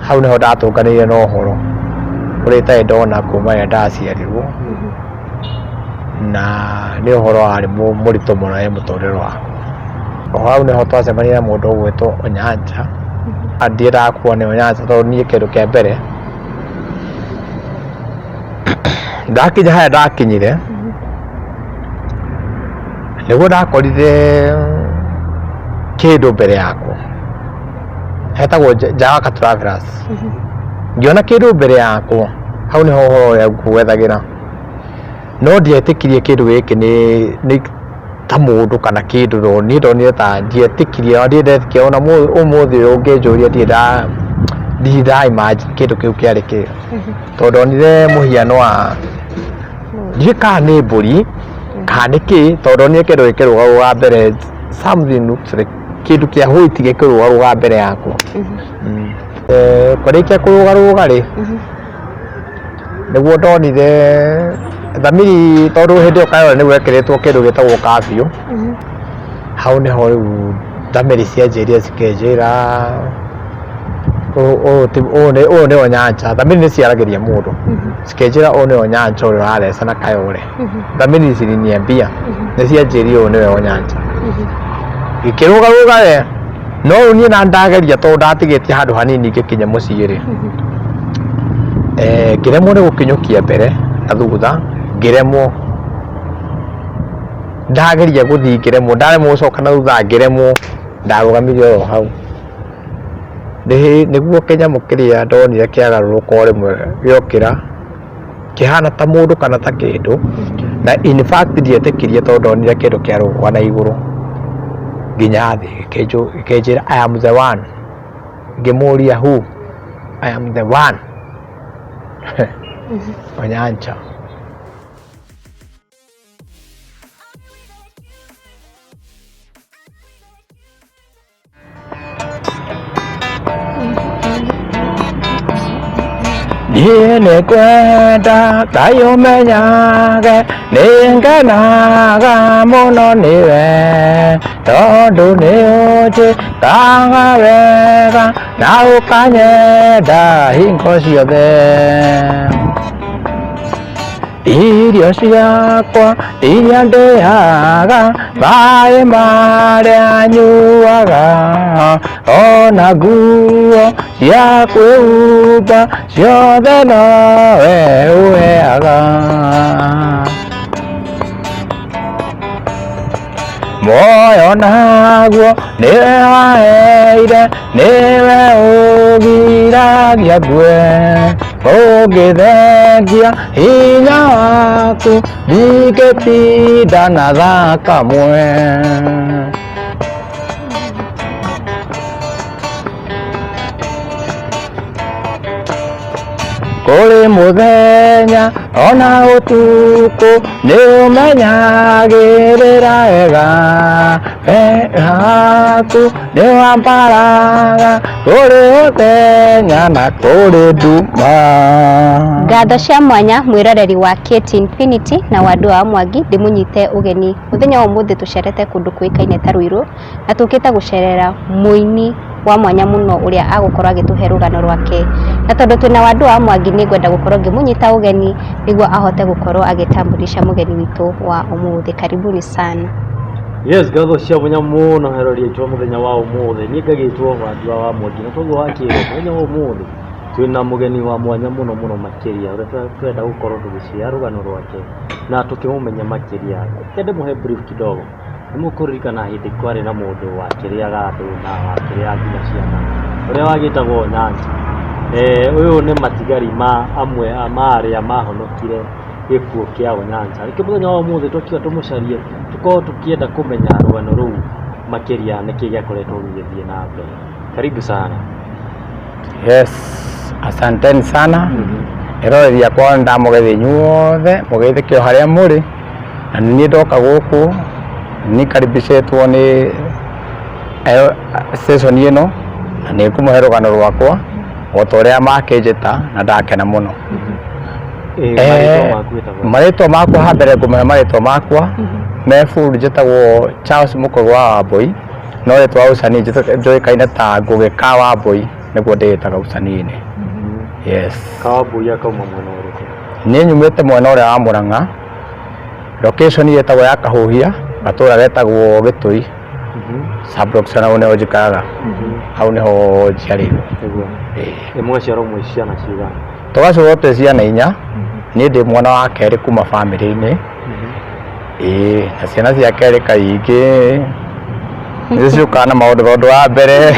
hau niho ndatunganire na uhoro uria itarĩ ndona kuma rĩrĩa ndaciarirwo na nĩ uhoro warĩ mũritũ mũno he mũtũrĩre wakwa. Hau niho twacemanirie na mũndũ ũgwĩtwo Onyanja. Ndiendaga kuona Onyanja tondũ niĩ kĩndũ kĩa mbere ndakinya harĩa ndakinyire nĩguo ndakorire kĩndũ mbere yakwa hetagwo Jawaka Travellers. Ngĩona kĩndũ mbere yakwa, hau nĩho ũhoro ũrĩa ngwethagĩra, no ndietĩkirie kĩndũ gĩkĩ nĩ ta mũndũ kana kĩndũ, no niĩ ndonire ta ndietĩkirie, ndiendetĩkia ona ũmũthĩ ũyũ ũngĩnjũria ndirĩ imagine kĩndũ kĩu kĩarĩ kĩ, tondũ ndonire mũhiano wa ndiũĩ kana nĩ mbũri kana nĩ kĩ, tondũ ndonire kĩndũ gĩkĩrũgarũga mbere, something looks like kĩndũ kĩa white gĩkĩrũgarũga mbere yakwa. Kwarĩkia kũrũgarũga rĩ, nĩguo ndonire thamiri, tondũ hĩndĩ ĩyo Kayole nĩguo ekĩrĩtwo kĩndũ gĩtagwo curfew. Hau nĩho rĩu thamiri cianjĩrire cikenjĩra ũũ nĩ Onyanja. Thamiri nĩ ciaragĩria mũndũ cikenjĩra ũũ nĩ Onyanja ũrĩa ũratheca na Kayole. Thamiri cirinie mbia nĩ cianjĩrire ũũ nĩwe Onyanja. Gĩkĩrũgarũga we, no rĩu niĩ na ndageria tondũ ndatigĩtie handũ hanini ngĩkinya mũciĩ rĩ, ngĩremwo nĩ gũkinyũkia mbere na thutha, ngĩremwo ndageria gũthiĩ, ngĩremwo ndaremwo gũcoka na thutha, ngĩremwo ndarũgamire oro hau. Nĩguo kĩnyamũ kĩrĩa ndonire kĩagarũrũka o rĩmwe gĩokĩra kĩhana ta mũndũ kana ta kĩndũ, na in fact ndietĩkirie tondũ ndonire kĩndũ kĩarũgũka na igũrũ nginya thĩ gĩkenjĩra I am the one. Ngĩmũria who? I am the one. Onyanja. Niĩ nĩ kwenda Ngai ũmenyage nĩngenaga mũno nĩwe, tondũ nĩũnjĩkaga wega na ũkanyenda hingo ciothe. Irio ciakwa iria ndĩaga, maĩ marĩa nyuaga, ona nguo cia kwĩhumba ciothe nowe ũheaga. Muoyo naguo nĩwe waheire, nĩwe ũgiragia ngue, ũngĩthengia hinya waku ndingĩtinda na thaa kamwe. Kũrĩ mũthenya ona ũtukũ nĩũmenyagĩrĩra wega, haku nĩwambaraga kũrĩ ũthenya na kũrĩ nduma. Ngatho cia mwanya mwĩroreri wa Kate Infinity na Wandũ wa Mwangi, ndĩmũnyite ũgeni mũthenya wa ũmũthĩ tũcerete kũndũ kũĩkaine ta Ruiru, na tũkĩte gũcerera mũini wa mwanya mũno ũrĩa agũkorwo agĩtũhe rũgano rwake, na tondũ twĩna Wandũ wa Mwangi nĩ ngwenda gũkorwo ngĩmũnyita ũgeni nĩguo ahote gũkorwo agĩtambulisha mũgeni witũ wa ũmũthĩ. Karibuni sana. Yes, ngatho cia mwanya mũno herori aitũ mũthenya wa ũmũthĩ. Niĩ ngagĩtwo Wandũ wa Mwangi, na toguo wakĩrwo mũthenya wa ũmũthĩ twĩna mũgeni wa mwanya mũno makĩria ũrĩa twenda gũkorwo tũgĩcia rũgano rwake na tũkĩmũmenya makĩria. Kende mũhe brief kidogo, nĩmũkũririkana hĩndĩ kwarĩ na mũndũ wakĩrĩaga andũ na wakĩrĩaga nginya ciana ũrĩa wagĩtagwo Onyanja. Ũyũ nĩ matigari amwe ma arĩa mahonokire gĩkuũ kĩa Onyanja. Rĩngĩ mũthenya wa ũmũthĩ tũkiuga tũmũcarie, tũkorwo tũkĩenda kũmenya rũgano rũu makĩria nĩkĩ gĩakoretwo gĩgĩthiĩ na mbere. Karibu sana. Yes, asanteni sana. Eroreri akwa ndamũgeithia inyuothe, mũgeithĩke o harĩa mũrĩ, na niĩ ndoka gũkũ nikaribicĩtwo nĩ station ĩno, na nĩ ngũmũhe rũgano rwakwa o ta ũrĩa makĩnjĩta na ndakena mũno. Marĩtwa makwa ha mbere ngũmũhe marĩtwa makwa me full, njĩtagwo Charles Mũkũrũ wa Wambũi, no rĩtwa ũcani njũĩkaine ta Ngũgĩ ka Wambũi. niguo ndĩĩtaga Usanini. Yes. Kawambui akauma mwena ũrĩkũ? Niĩ nyumĩte mwena ũrĩa wa Mũrang'a, location yetagwo ya Kahũhia, gatũũra getagwo Gĩtũi, sub-location hau nĩho njikaraga, hau nĩho njiarĩirwo. Mwaciarwo mwĩ ciana cigana? Tũgaciarwo twĩ ciana 4, niĩ ndĩ mwana wa kerĩ kuma bamĩrĩ-inĩ. Na ciana cia kerĩ kaingĩ nĩciũkaga na maũndũ, tondũ wa mbere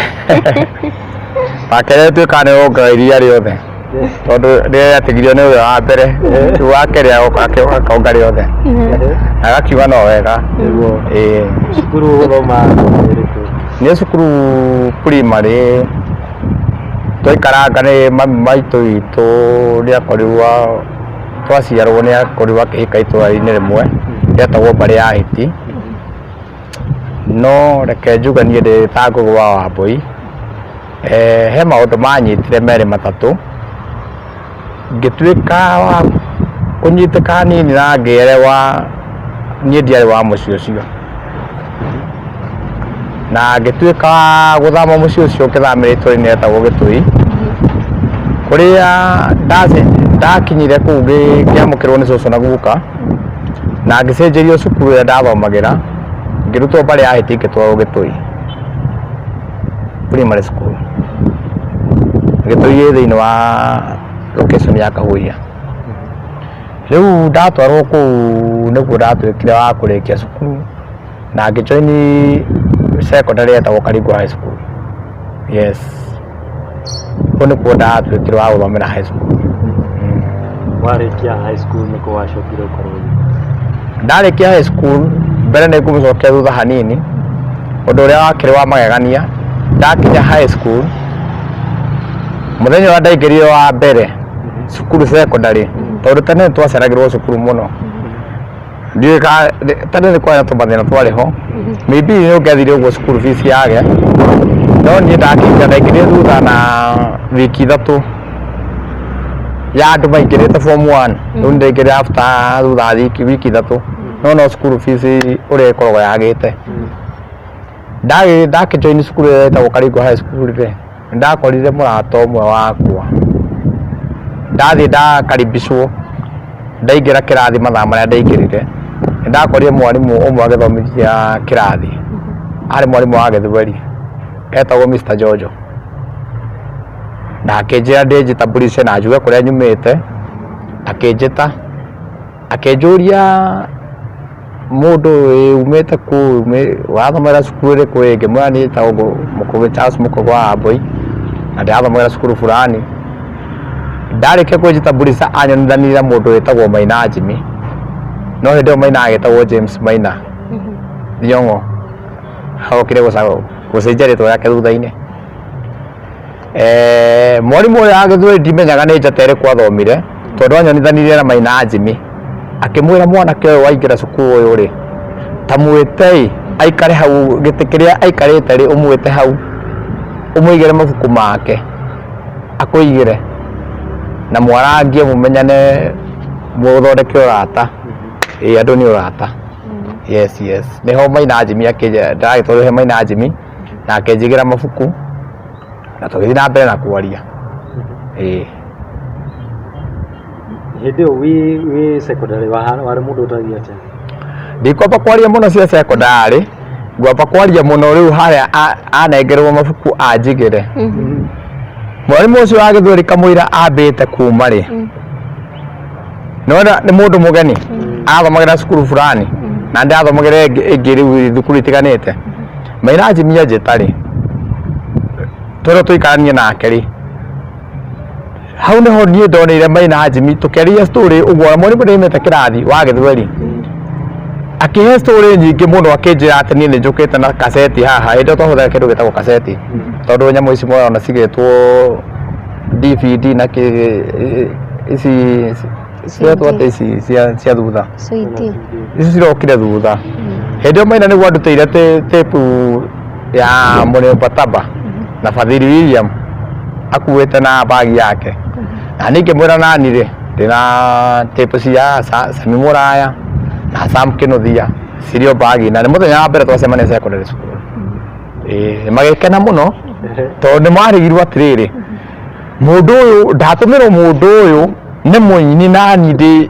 wa kerĩ tuĩkaga nĩ wongaga iria rĩothe, tondũ rĩrĩa yatigĩrio nĩ ũrĩa wa mbere, rĩu wa kerĩ agoka akonga rĩothe na agakiuga no wega. Cukuru gũthoma rĩrĩkũ? Nĩ cukuru primary twaikaranga nĩ mami maitũ witũ nĩakorirwo twaciarwo nĩakorirwo akĩhika itũũra-inĩ rĩmwe rĩetagwo Mbarĩ ya Hiti. No reke njuge niĩ ndĩ ta Ngũgĩ wa Wambũi, he maũndũ manyitire merĩ matatũ, ngĩtuĩka wa kũnyitĩka hanini na ngĩerewa niĩ ndiarĩ wa mũciĩ ũcio, na ngĩtuĩka wa gũthama mũciĩ ũcio ngĩthamĩra itũũra-inĩ rĩetagwo Gĩtũi, kũrĩa ndakinyire kũu ngĩamũkĩrwo nĩ cũcũ na guka, na ngĩcenjerio cukuru ĩrĩa ndathomagĩra, ngĩrutwo Mbarĩ ya Hiti ngĩtwarwo Gĩtũi primary school. Gĩtũi ĩ thĩinĩ wa location ya Kahũhia. Rĩu ndatwarwo kũu nĩguo ndatuĩkire wa kũrĩkia cukuru na ngĩjoini secondary yetagwo Karingo High School. Yes, kũu nĩkuo ndatuĩkire wa gũthomera high school. Warĩkia high school nĩkũ wacokire ũkarũi? Ndarĩkia high school mbere nĩ ngũmĩcokia thutha hanini, ũndũ ũrĩa wakĩrĩ wa magegania. Ndakinya high school, mũthenya ũrĩa ndaingĩrire wa mbere cukuru secondary, tondũ tene nĩtwaceragĩrwo cukuru mũno, ndiũĩ tene nĩ kwarĩ na tũmathĩna twarĩ ho, maybe nĩ ũngĩathire ũguo cukuru fees yage, no niĩ ndaingĩrire thutha na wiki 3 ya andũ maingĩrĩte form 1, rĩu ndaingĩrire after thutha wiki 3, no cukuru fees ũrĩa ĩkoragwo yagĩte. Ndakĩjoini cukuru ĩrĩa ĩtagwo Karingo High School rĩ, nĩndakorire mũrata ũmwe wakwa, ndathiĩ ndakaribicwo, ndaingĩra kĩrathi mathaa marĩa ndaingĩrire, nĩndakorire mwarimũ ũmwe agĩthomithia kĩrathi, arĩ mwarimũ wa Gĩthweri etagwo Mr. Jojo, na akĩnjĩra ndĩnjitambulishe na njuge kũrĩa nyumĩte, akĩnjĩta akĩnjũria mũndũ umĩte kũ wathomera cukuru ĩrĩkũ ĩngĩ, mwena niĩ njĩtagwo Mũkũgĩ Charles Mũkũgĩ wa Wambũi na ndĩrathomera cukuru fulani. Ndarĩkia kwĩnjitambulisha anyonithanĩrie mũndũ wĩtagwo Maina Jimmy, no hĩndĩ ĩyo Maina agĩtagwo James Maina Thiong'o, agokire gũcenjia rĩtwa rĩake thutha-inĩ. Mwarimũ ũyũ wa Gĩthweri ndimenyaga nĩ njata ĩrĩkũ athomire, tondũ anyonithanirie na Maina Jimmy, akĩmwĩra mwanake ũyũ waingĩra cukuru ũyũ rĩ, ta mwĩte aikare hau gĩtĩ kĩrĩa aikarĩte rĩ, ũmwĩte hau ũmũigĩre mabuku make akũigĩre na mwarangie mũmenyane mũthondeke ũrata. Andũ nĩ ũrata. Yes, nĩho Maina Jimmy ndagĩtwarwo he Maina Jimmy na akĩnjigĩra mabuku na tũgĩthiĩ na mbere na kwaria. Hĩndĩ ĩyo wĩ secondary warĩ mũndũ ũtariĩ atĩa? Ndikwamba kwaria mũno cia secondary, ngwamba kwaria mũno rĩu harĩa anengerwo mabuku anjigĩre. Mwarimũ ũcio wa Gĩthweri kamũira ambĩte kuma rĩ, nĩ mũndũ mũgeni athomagĩra cukuru fulani na ndathomagĩra ĩngĩ rĩu thukuru itiganĩte. Maina Jimmy anjĩta rĩ, twĩrwo tũikaranie nake rĩ, hau nĩho niĩ ndonire Maina Jimmy tũkĩaria story ũguo, mwarimũ ndaimĩte kĩrathi wa Gĩthweri akĩhe story nyingĩ mũno, akĩnjĩra atĩ niĩ nĩ njũkĩte na kaseti haha. Hĩndĩ ĩyo twahũthĩra kĩndũ gĩtagwo kaseti, tondũ nyamũ ici mwana cigĩtwo DVD na ici cietwo atĩ ici cia thutha, ici cirokire thutha. Hĩndĩ ĩyo Maina nĩguo andutĩire tape ya Mũrĩmo Pataba na Fadhili William akuĩte na bagi yake, na niĩ ngĩmwĩra nani rĩ, ndĩna tape cia Sami Mũraya na Sam Kĩnuthia cirĩ o bagi, na nĩ mũthenya wa mbere twacemania secondary school. Magĩkena mũno to nä marigirwo atä rä rä må ndå å yå ndatå mä rwo må ndå å yå nä må ini nani ndä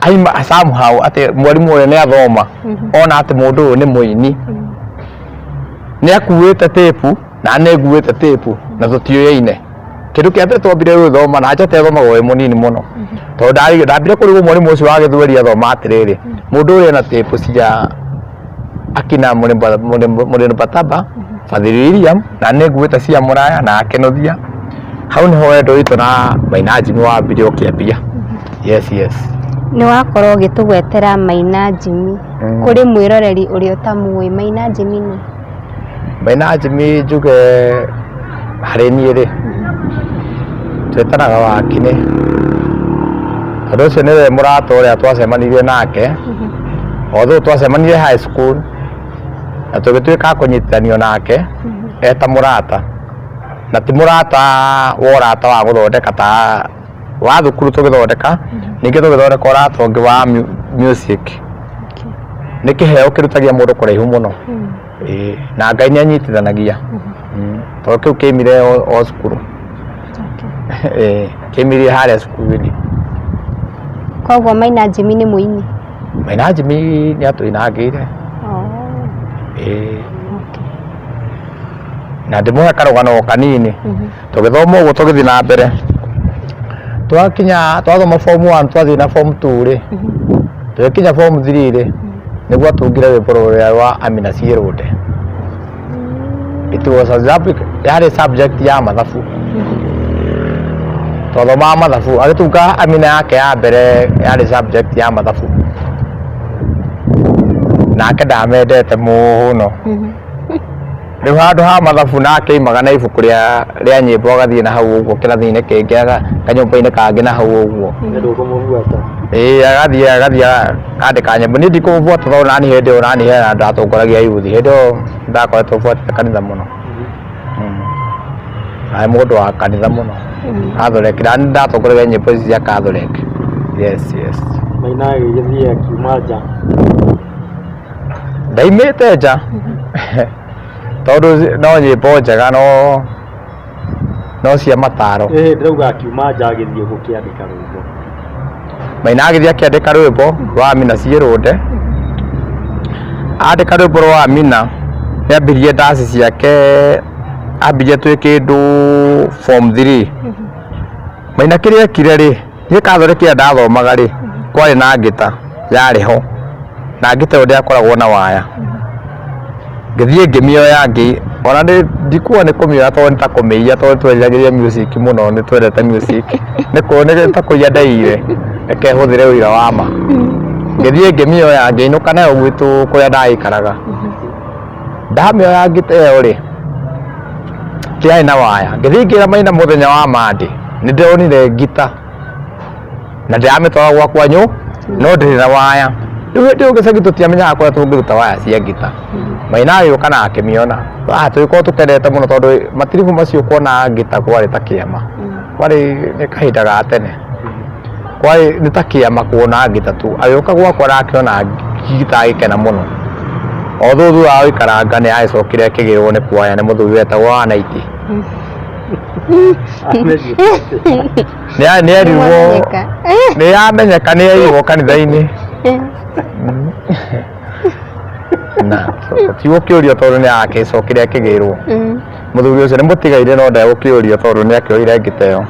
aima somehow atä mwarimå å rä nä athoma ona atä må ndå å yå nä må ini nä akuä te tape na nä nguä te tape na tå tiå yaine kä ndå kä a mbere twambire gå thoma na nja tethomagwo wä må nini må no tondå ndambire kå rä gå mwarimå å cio wa gä thweri athoma atä rä rä må ndå å rä ena tape cia akina Mũrĩmo Bataba Fadhili William na nä nguä te cia må raya na akenothia hau nä ho wendo witå na Maina Jimmy wambire å kä ambia. Yes, yes. Nä wakorwo å gä tå gwetera Maina Jimmy kå rä mwä roreri å rä a å tamå Maina Jimmy nä Maina Jimmy njuge harä niä rä twetanaga wakinä tondå å cio nä we må rata å rä a twacemanirie nake although twacemanirie high school na tå gä tuä ka kå nyitithanio nake eta må rata na ti må rata wa å rata wa gå thondeka ta wa thukuru tå gä thondeka ningä tå gä thondeka å rata å ngä wa music nä kä heo kä rutagia må ndå kå raihu må no na Ngai nä anyitithanagia tondå kä u kä imire o cukuru kä imire harä a cukuru-inä koguo Maina Jimmy nä må ini Maina Jimmy nä atå inangä ire na ndä må he karå kanini tå gä thoma å guo tå gä thiä na mbere twathoma form 1 twathiä na form 2 rä tå gä kinya form 3 rä nä guo atungire wä mbo rå rä a wa Amina Ciärå it was a subject yarä subject ya mathabu twathomaga mathabu agä tunga Amina yake ya mbere yarä subject ya mathabu nake ndamendete må no rä u handå ha mathabu nake imaga na ibuku rä a nyä mbo agathiä na hau å guo kä rathi-inä kä ngä kanyå-mba-inä kangä na hau å guo agathiä kandä ka nyämbo niä ndikå må buata tondå nani hä ndä ä yo nani hena ndatongoragia yuthi hä ndä ä yo ndakoretwo buatite kanitha må no arä må ndå wa kanitha må no Catholic nani ndatongoragia nyämbo ici cia Catholic. Yes, yes. Maina agĩgĩthiĩ akiuma nja ndaimĩte nja tondå no nyĩmbo njega no cia mataro ndĩrauga akiuma nja agĩthiĩ gũkĩandĩka rwĩmbo Maina agĩthiĩ akĩandĩka rwĩmbo rwa Amina Ciärå andĩka rwĩmbo rwa Amina nĩ ambirie ndaci ciake ambirie twĩ kĩndũ form 3 Maina kĩrĩa ekire rĩ niĩ Catholic kĩrĩa ndathomaga rĩ kwarĩ na ngĩta yarĩ ho na ngĩta ĩyo ndĩakoragwo na waya ngĩthiĩ ngĩmĩoya ona ndikuga nĩ kũmĩoya tondũ nĩ ta kũmĩiya tondũ tweriragĩria music mũno nĩ twendete music nĩ ta kũiya ndaire reke hũthĩre ũira wa ma ngĩthiĩ ngĩmĩoya ngĩinũka nayo gwitũ kũrĩa ndaikaraga ndamĩoya ngĩta ĩyo rĩ kĩarĩ na waya ngĩthiĩ ngĩra Maina mũthenya wa Monday nĩ ndĩronire ngita na ndĩramĩtwara gwakwa no ndĩrĩ na waya rĩu hĩndĩ ĩyo gĩcagi tũtiamenyaga kũrĩa tũngĩruta waya cia ngita Maina agĩũka na akĩmĩona tũgĩkorwo tũkenete mũno tondũ matiribu macio kuona ngita kwarĩ ta kĩama kwarĩ nĩ kahinda ga tene kwarĩ nĩ ta kĩama kuona ngita tu agĩũka gwakwa na akĩona ngita agĩkena mũno o thutha wa gũikaranga nĩ agĩcokire akĩgĩrwo nĩ kwaya nĩ mũthuri wetagwo wa Naiti nĩ erirwo nĩ yamenyeka nĩ erirwo kanitha-inĩ na ti gũkĩũrio tondũ nĩ agĩcokire akĩgĩrwo mũthuri ũcio nĩ mũtigaire no ndegũkĩũrio tondũ nĩ akĩoire ngita ĩyo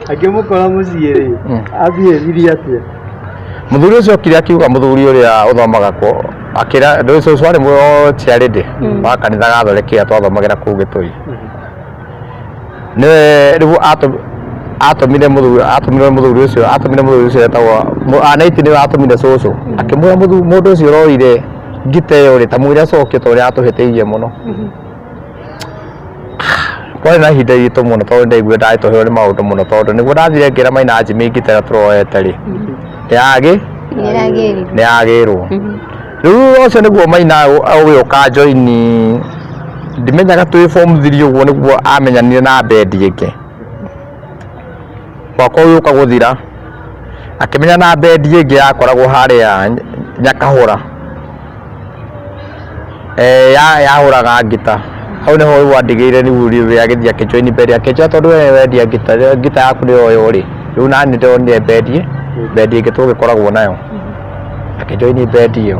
akĩmũkora mũciĩ rĩ athiĩ eciria atĩa mũthuri ũcio okire akiuga mũthuri ũrĩa ũthomaga kuo akĩra ndũĩ cũcũ arĩ mũciarĩndĩ wa kanitha Catholic kĩrĩa twathomagĩra kũu Gĩtũi nĩwe rĩu atũmire mũthuri ũcio etagwo Naiti nĩwe atũmire cũcũ akĩmwĩra mũndũ ũcio ũroire ngita ĩyo rĩ ta mwĩre acokio tondũ nĩ atũhĩtĩirie mũno kwarĩ na ihinda iritũ mũno tondũ ndaiguire ndarĩtũhĩrwo nĩ maũndũ mũno tondũ nĩguo ndathire ngĩra Maina Jimmy ngita ĩrĩa tũroete rĩ nĩ yagĩrwo rĩu ũcio nĩguo Maina ũgĩũka joini ndimenyaga twĩ form 3 ũguo nĩguo amenyanire na bendi ĩngĩ mwaka ũyũ ũka gũthira akĩmenya na bendi ĩngĩ yakoragwo harĩa Nyakahũra yahũraga ngita hau nĩho wandigĩire rĩu agĩthiĩ akĩjoini bendi akĩnjĩra tondũ we wendia ngita yaku nĩyo rĩ rĩu nani ndĩronire bendi ĩngĩ tũgĩkoragwo nayo akĩjoini bendi ĩyo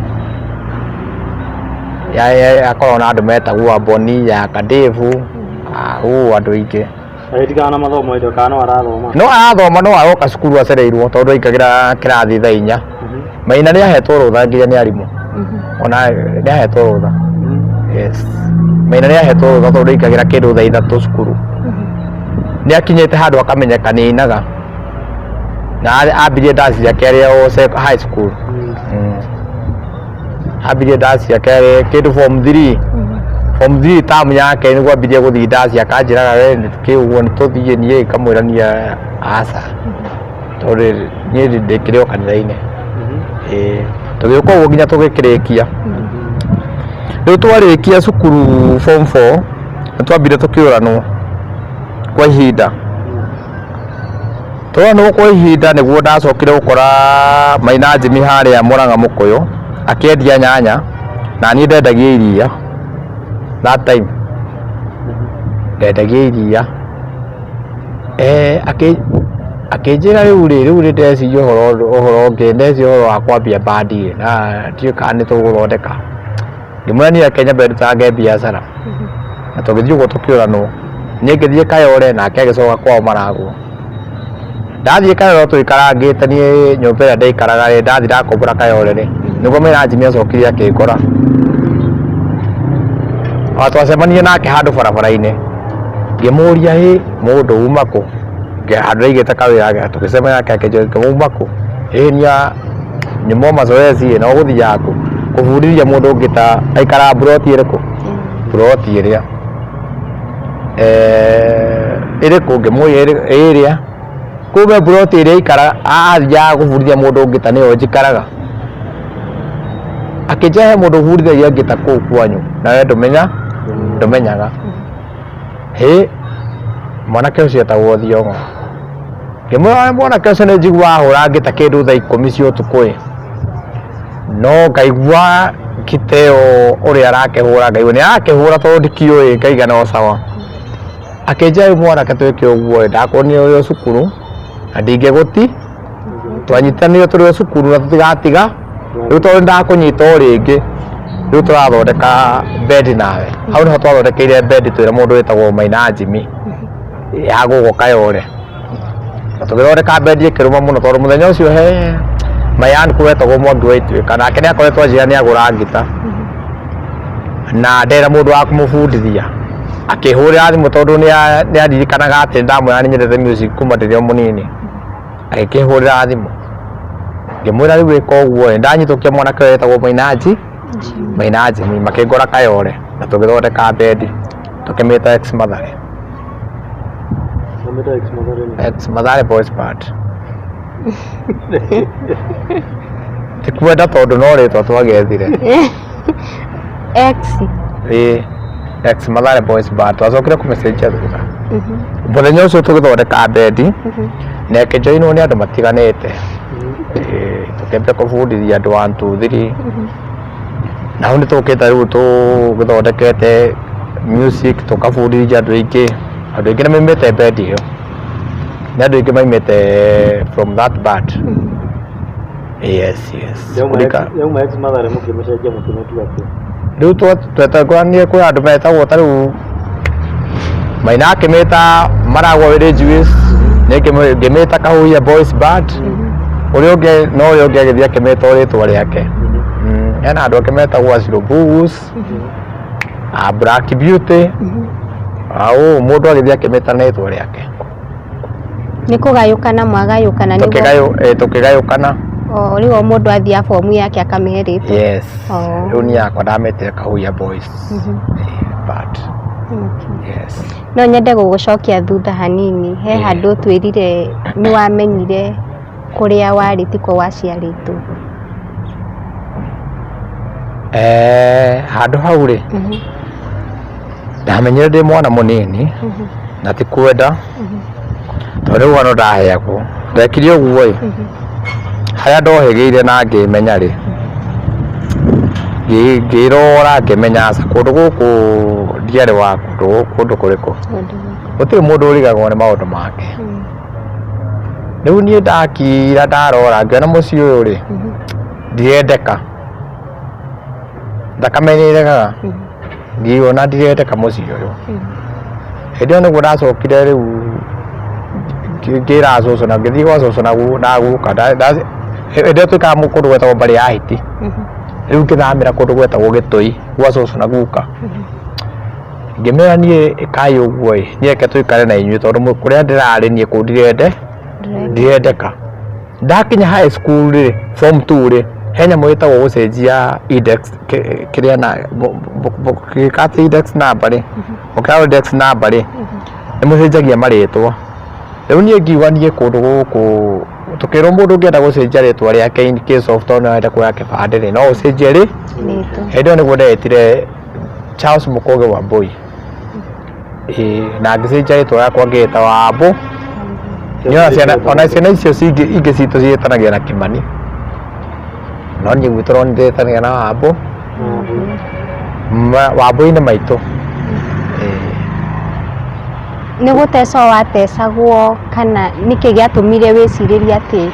akoragwo na andũ metagwo Amboni ya Kadevu andũ aingĩ agĩtigana na mathomo indo kana arathoma no arathoma no aroka cukuru acereirwo tondũ aikagĩra kĩrathi thaa 4 Maina nĩahetwo rũtha nginya nĩ arimũ ona nĩahetwo rũtha yes Maina nĩahetwo rũtha tondũ aikagĩra kĩndũ thaa 3 cukuru nĩakinyĩte handũ akamenyeka nĩ ainaga na ambirie dance yake arĩ high school ambirie dance yake kĩndũ form 3 tamu yake nĩguo ambirie gũthiĩ dance akanjĩraga we nĩtũkĩũguo nĩtũthiĩ niĩ kamwĩrania aca tondũ niĩ ndĩkĩrĩ o kanitha-inĩ tũgĩũka ũguo nginya tũgĩkĩrĩkia rĩu twarĩkia cukuru form 4 nĩtwambire tũkĩũranwo kwa ihinda tũranwo kwa ihinda nĩguo ndacokire gũkora Maina Jimmy harĩa Mũrang'a Mũkũyũ akĩendia nyanya na niĩ ndendagia iria that time ndendagia iria akĩnjĩra rĩu ndeciria ũhoro ũngĩ ndeciria ũhoro wa kwambia bandi na ndiũĩ kana nĩtũgũthondeka ngĩmũrania Kenya ndutaga biacara na tũgĩthiĩ ũguo tũkĩũranwo niĩ ngĩthiĩ Kayole nake agĩcoka kwao Maragũ ndathiĩ Kayole tũikarangĩte niĩ nyũmba ĩrĩa ndaikaraga ndathiĩ ndakombora Kayole rĩ nĩguo Maina Jimmy acokire akĩngora twacemanirie nake handũ barabara-inĩ ngĩmũria mũndũ uma kũ handũ aigĩte kawĩra gake tũgĩcemania nake akĩnjũria uma kũ nia nyumo mazoezi na ũgũthiaga kũ kũbundithia mũndũ ũngĩ ta aikara buroti ĩrĩkũ buroti ĩrĩa ĩrĩkũ ngĩmũria ĩrĩa kumbe buroti ĩrĩa aikara athiaga gũbundithia mũndũ ũngĩ ta nĩyo njikaraga akĩnjĩra he mũndũ ũbundithagia ũngĩ ta kũu kwanyu na we ndũmenyaga mwanake ũcio etagwo Thiong'o ngĩmwĩra mwanake ũcio nĩnjiguaga ahũra ngĩta kĩndũ thaa 10 cia ũtukũ no ngaigua Kiteo ũrĩa arakĩhũra ngaigua nĩarakĩhũra tondũ ndikĩũĩ ngaiga no sawa akĩnjĩra mwanake twĩke ũguo ndakuonire ũrĩ o cukuru na ndingĩgũti twanyitanĩire tũrĩ o cukuru na tũtigatiga rĩu tondũ ndakũnyita o rĩngĩ rĩu tũrathondeka bendi nawe hau nĩho twathondekeire bendi twĩra mũndũ wĩtagwo Maina Jimmy ya gũkũ Kayole na tũgĩthondeka bendi ĩkĩrũma mũno tondũ mũthenya ũcio Mayan kwetagwo Mwangi wa Ituĩka nake nĩakoretwo njĩra nĩagũra ngita na ndera mũndũ wa kũmũbundithia akĩhũrĩra thimũ tondũ nĩaririkanaga atĩ ndamwĩra nĩnyendete music kuma ndĩrĩ o mũnini agĩkĩhũrĩra thimũ ngĩmwĩra rĩu ĩka ũguo ndanyitũkia mwanake wetagwo Maina Jimmy makĩngora Kayole na tũgĩthondeka bendi tũkĩmĩta Ex Mathare Ex Mathare Boys Band tikwenda tondũ no rĩtwa twagethire Ex Mathare Boys Band twacokire kũmĩcenjia thutha mũthenya ũcio tũgĩthondeka bendi na ĩkĩjoinwo nĩ andũ matiganĩte tũkĩambia kũbundithia andũ 1 2 3 na hau nĩtũkĩte rĩu tũgĩthondekete music tũkabundithia andũ aingĩ nĩmaumĩte bendi ĩyo na andũ aingĩ maumĩte from that band yes yauma Ex Mathare mũkĩmĩcenjia mũkĩmĩtua atĩa rĩu twetagũranie kwĩ andũ metagwo ta rĩu Maina akĩmĩta Maragwa Village Youth ngĩmĩta Kahuia Boys Band ũrĩa ũngĩ no ũrĩa ũngĩ agĩthiĩ akĩmĩta rĩtwa rĩake hena andũ angĩ metagwo Aziro Blues Black Beauty mũndũ agĩthiĩ akĩmĩta na rĩtwa rĩake nĩ kũgayũkana mwagayũkana tũkĩgayũkana rĩu o mũndũ athiaga bomu yake akamĩhe rĩtwa yes rĩu niĩ yakwa ndametire Kahuia Boys Band yes no nyende gũgũcokia thutha hanini he handũ twĩrire nĩwamenyire kũrĩa warĩ tiko waciarĩtwo handũ hau rĩ ndamenyire ndĩ mwana mũnini na ti kwenda tondũ rĩu no ndaheagwo ndekire ũguo harĩa ndohĩgĩire na ngĩmenya rĩ ngirora ngimenya kundu guku ndiari wa kundu kuriku gutiri mundu urigagwo ni maundu make riu nie ndakira ndarora ngiona mucii uyu ri ndirendeka ndakamenyerekaga ngiona ndirendeka mucii uyu hindi io niguo ndacokire riu ngira cucu na ngithii gwa cucu naguka hindi twikaga kundu gwetagwo mbari ya hiti riu ngithamira kundu gwetagwo Gitui gwa cucu na guka ngimera nie ikai uguo nie ke tuikare na inyui tondu kuria ndirari nie ndirendeka ndakinya high school ri form 2 ri henya mwitagwo gucenjia index kiria na kati index number ri ukawa index number ri ni mucenjagia maritwa riu nie ngiuga nie kundu guku tukirwo mundu ngienda gucenjia ritwa riake in case of tondu enda kuoya kibande ri no ucenjie ri hindi niguo ndetire Charles Mukoge wa Boy na ngicenjia ritwa riakwa ngita Wambu ona ciana icio ingĩ citũ ciĩtanagia na Kimani no niĩ gwitũ no ndĩtanagia na Wambu Wambũ-inĩ maitũ nĩ gũteca watecagwo kana nĩkĩ gĩatũmire wĩcirĩrie atĩ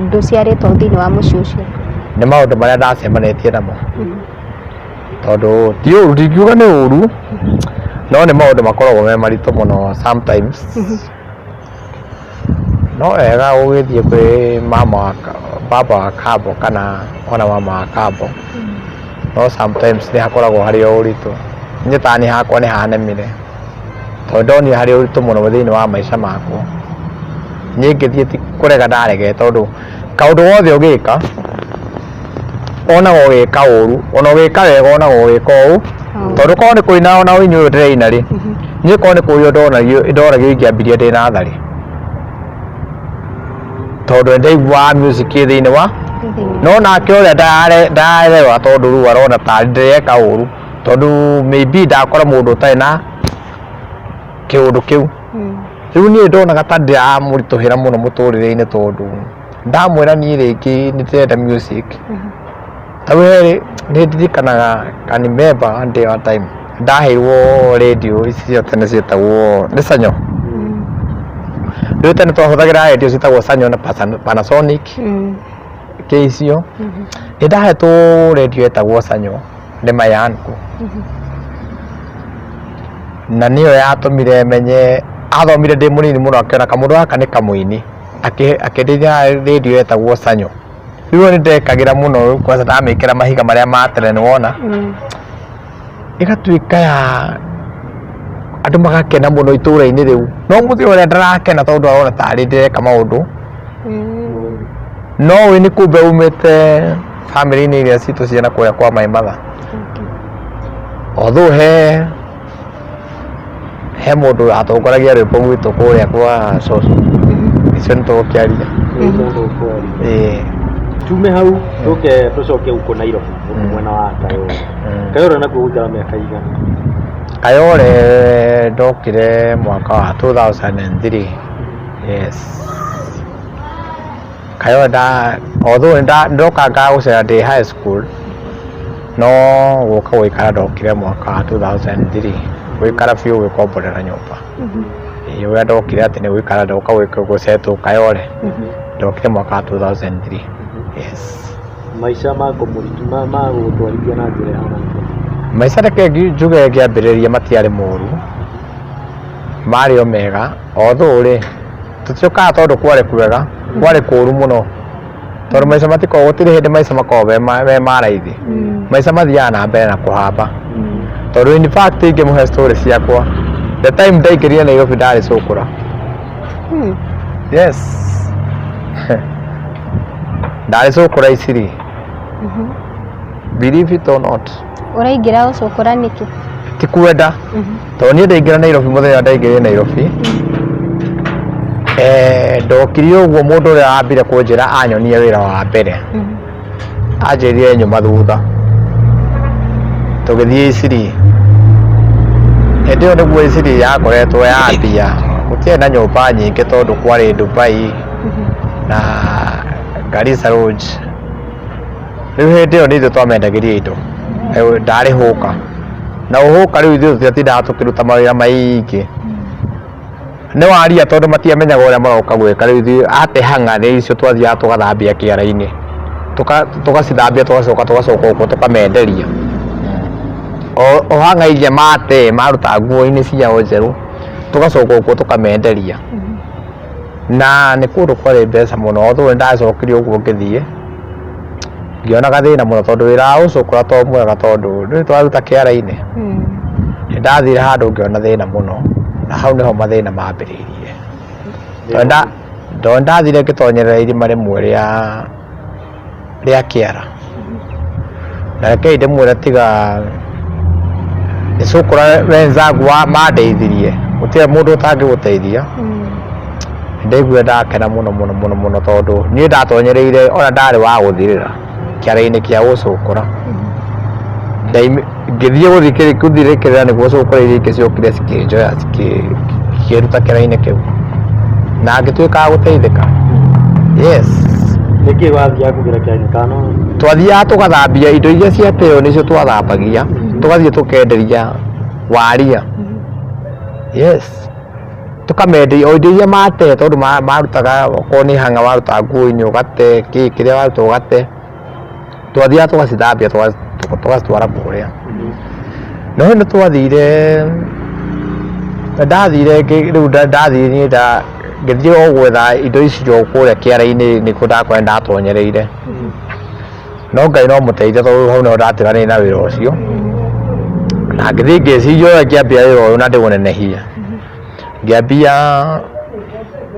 ndũciarĩtwo thĩinĩ wa mũciĩ ũcio nĩ maũndũ marĩa ndacemanĩtie namo tondũ ti ũru ndingiuga nĩ ũru no nĩ maũndũ makoragwo me maritũ mũno sometimes no wega ũgĩthiĩ kwĩ baba wa kambo kana ona mama wa kambo no sometimes nĩ hakoragwo harĩ o ũritũ niĩ tani hakwa nĩ hanemire tondũ ndonire harĩ ũritũ mũno thĩinĩ wa maica makwa niĩ ngĩthiĩ ti kũrega ndarege tondũ kaũndũ wothe ũgĩka onaga ũgĩka ũru ona ũgĩka wega onaga ũgĩka ũũ tondũ korwo nĩ kũina ona ũinĩ ũyũ ndĩraina rĩ niĩ korwo nĩ kũrio ndoragio ingĩambirie ndĩ natharĩ tondu ndaigua music thĩinĩ wa no nake ũrĩa ndarerewa tondu rĩu arona tarĩ ndĩreka ũru tondu maybe ndakora mũndũ ũtarĩ na kĩũndũ kĩu rĩu niĩ ndonaga ta ndĩramũritũhĩra mũno mũtũrĩre-inĩ tondu ndamwĩra niĩ rĩngĩ nĩ ndĩrenda music ta we nĩ ndirikanaga can remember one day one time ndaheirwo radio ici cia tene ciĩtagwo nĩ Sanyo rĩu tene twahũthagĩra radio ciĩtagwo Sanyo na Panasonic kĩ icio nĩ ndahetwo radio ĩtagwo Sanyo nĩ Mayanku na nĩyo yatũmire menye athomire ndĩ mũnini mũno akĩona kamũndũ gaka nĩ kamũini akĩndeithia radio ĩtagwo Sanyo rĩu nĩ ndekagĩra mũno kwanza ndamĩkĩra mahiga marĩa ma tene nĩ wona ĩgatuĩka ya andũ magakena mũno itũũra-inĩ rĩu no mũthĩ ũrĩa ndarakena tondũ arona tarĩ ndĩreka maũndũ no we nĩ kumbe umĩte family-inĩ iria citũ ciana kũrĩa kwa Mai Matha although he mũndũ atongoragia rwĩmbo gwitũ kũrĩa kwa cũcũ icio nĩ tũgũkĩaria tume hau tũke tũcoke gũkũ Nairobi mwena wa Kayore nakuo gũikara mĩaka igana Kayore ndokire mwaka wa 2003 yes Kayore although ndokanga gũcera ndĩ high school no gũka gũikara ndokire mwaka wa 2003 gũikara biũ gwĩkomborera nyũmba ũrĩa ndokire atĩ nĩ gũikara ndoka gũcetwo Kayore ndokire mwaka wa 2003 yes maica mako mũritũ ma gũtwarithia na njĩra ya maica reke njuge ngĩambĩrĩria matiarĩ moru marĩ o mega although rĩ tũtiokaga tondũ kwarĩ kwega kwarĩ kũũru mũno tondũ maica matikoragwo gũtirĩ hĩndĩ maica makoragwo me maraithi maica mathiaga na mbere na kũhamba tondũ in fact ingĩmũhe story ciakwa the time ndaingĩrire Nairobi ndarĩ cũkũra yes ndarĩ cũkũra iciri believe it or not ũraingĩra ũcũkũra nĩkĩ ti kwenda tondũ niĩ ndaingĩra Nairobi mũthenya ndaingĩrire Nairobi ndokire ũguo mũndũ ũrĩa wambire kũnjĩra anyonie wĩra wa mbere anjĩrire nyuma thutha tũgĩthiĩ iciri hĩndĩ ĩyo nĩguo iciri yakoretwo ya mbia gũtiarĩ na nyũmba nyingĩ tondũ kwarĩ Dubai na Garissa Road rĩu hĩndĩ ĩyo nĩ ithuĩ twamendagĩria indo ndarĩ hũka na ũhũka rĩu ithuĩ tũtiatindaga tũkĩruta mawĩra maingĩ nĩ waria tondũ matiamenyaga ũrĩa maroka gwĩka rĩu ithuĩ atehanga nĩ icio twathiaga tũgathambia kĩara-inĩ tũgacithambia tũgacoka ũguo tũkamenderia o hanga iria mate maruta nguo-inĩ ciao njerũ tũgacoka ũguo tũkamenderia na nĩ kũndũ kwarĩ mbeca mũno tondũ ndacokirie ũguo ngĩthiĩ ngĩona gathĩna mũno tondũ wĩra wa gũcũkũra to mwega tondũ nĩ twaruta kĩara-inĩ nĩ ndathire handũ ngĩona thĩna mũno na hau nĩho mathĩna mambĩrĩirie tondũ ndathire ngĩtonyerera irima rĩmwe rĩa kĩara na reke ndĩmwĩre tiga gĩcũkũra wenzangu mandeithirie gũtirĩ mũndũ ũtangĩgũteithia ndaigua ndakena mũno tondũ niĩ ndatonyereire ona ndarĩ wa gũthirĩra kĩara-inĩ kĩa gũcũkũra ngĩthiĩ gũthirĩkĩrĩra nĩguo cũkũra iria ingĩ ciokire cikĩnjoya cikĩruta kĩara-inĩ kĩu na ngĩtuĩka gũteithĩka. Yes. Nĩkĩ wathiaga kũgĩra kĩara-inĩ kana? Twathiaga tũgathambia indo iria ciateo nĩcio twathambagia tũgathiĩ tũkenderia waria. Yes. Tũkamenderia o indo iria mate tondũ marutaga okorwo nĩ hanga waruta nguo-inĩ ũgate kĩrĩa waruta ũgate twathiaga tũgacithambia tũgacitwara kũrĩa no nĩ twathire ndathire rĩu ndathire ngĩthiĩ o gwetha indo icio kũrĩa kĩara-inĩ nĩkuo ndakorire ndatonyereire no Ngai no mũteithia tondũ hau no ndatiganĩire na wĩra ũcio na ngĩthiĩ ngĩciria ũrĩa ngĩambia wĩra ũyũ na ndĩũnenehia ngĩambia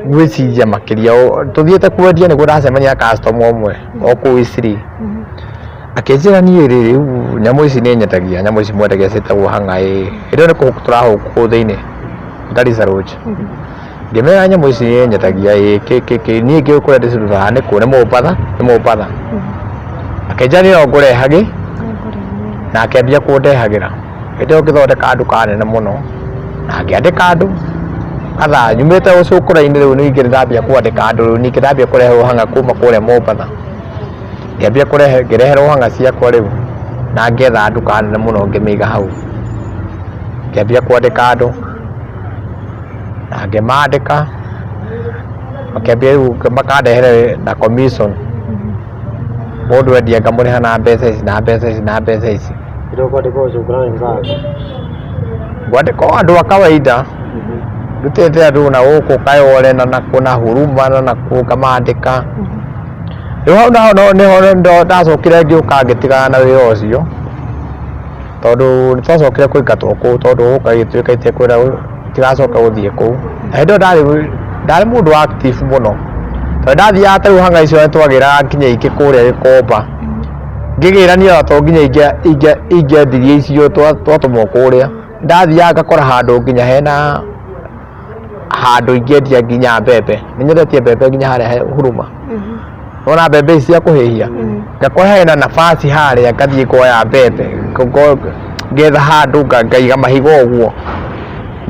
gwĩciria makĩria tũthiĩte kwendia nĩguo ndacemania customer ũmwe o kũu Isiri akĩnjĩra niĩ rĩu nyamũ ici nĩ nyetagia nyamũ ici mwendagia ciĩtagwo hanga ĩrĩa nĩ kũu thĩinĩ Garissa Road ngĩmera nyamũ ici nĩ nyetagia niĩ ngĩũĩ kũrĩa ndĩcirutaga nĩ kũ nĩ Mombatha akĩnjĩra niĩ no ngũrehage na akĩambia kũndehagĩra hĩndĩ ĩyo ngĩthondeka nduka nene mũno na ngĩandĩka andũ katha nyumĩte gũcũkũra-inĩ rĩu ningĩ ndambia kwandĩka andũ rĩu ningĩ ndambia kũreherwo hanga kuma kũrĩa Mombatha ngĩambia ngĩreherwo hanga ciakwa rĩu na ngetha nduka nene mũno ngĩmĩiga hau ngĩambia kwandĩka andũ na ngĩmandĩka makĩambia rĩu makandehere na commission mũndũ endia ngamũrĩha na mbeca ici na mbeca ici na mbeca ici ngwandĩka andũ a kawaida ndutĩte andũ na gũkũ Kayole na nakũ na Huruma na nakũ ngamandĩka rĩu hau nĩho ndacokire ngĩũka ngĩtigana na wĩra ũcio tondũ nĩtwacokire kũingatwo kũu tondũ gũka gĩtuĩka itekwĩra tigacoka gũthiĩ kũu na hĩndĩ ĩyo ndarĩ mũndũ wa active mũno tondũ ndathiaga ta rĩu hanga icio nĩtwagĩraga nginya ingĩ kũrĩa Gĩkomba ngĩgĩrania to nginya ingĩendirie icio twatũmwo kũrĩa ndathiaga ngakora handũ nginya hena handũ ingĩendia nginya mbembe nĩnyendetie mbembe nginya harĩa Huruma ona mbembe ici cia kũhĩhia ngakora hena nafasi harĩa ngathiĩ kuoya mbembe ngetha handũ ngaiga mahiga ũguo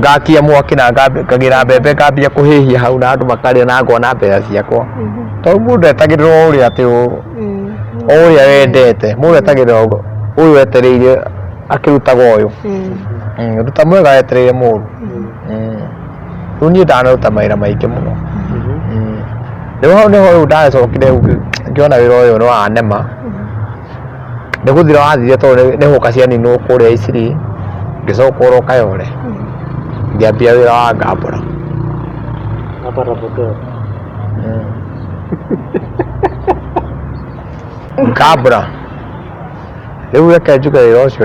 ngakia mwaki na ngagĩra mbembe ngambia kũhĩhia hau na andũ makarĩa na ngona mbeca ciakwa tondũ mũndũ etagĩrĩrwo ũrĩa atĩ ũrĩa wendete mũndũ etagĩrĩrwo ũyũ wetereire akĩrutaga ũyũ ruta mwega wetereire mũru rĩu niĩ ndanaruta mawĩra maingĩ mũno rĩu hau nĩho rĩu ndacokire ngĩona wĩra ũyũ nĩ wanema nĩ gũthira wathire tondũ nĩ hũka cianinwo kũrĩa Isiri ngĩcoka oro Kayole ngĩambia wĩra wa ngambũra ngambũra rĩu reke njuge wĩra ũcio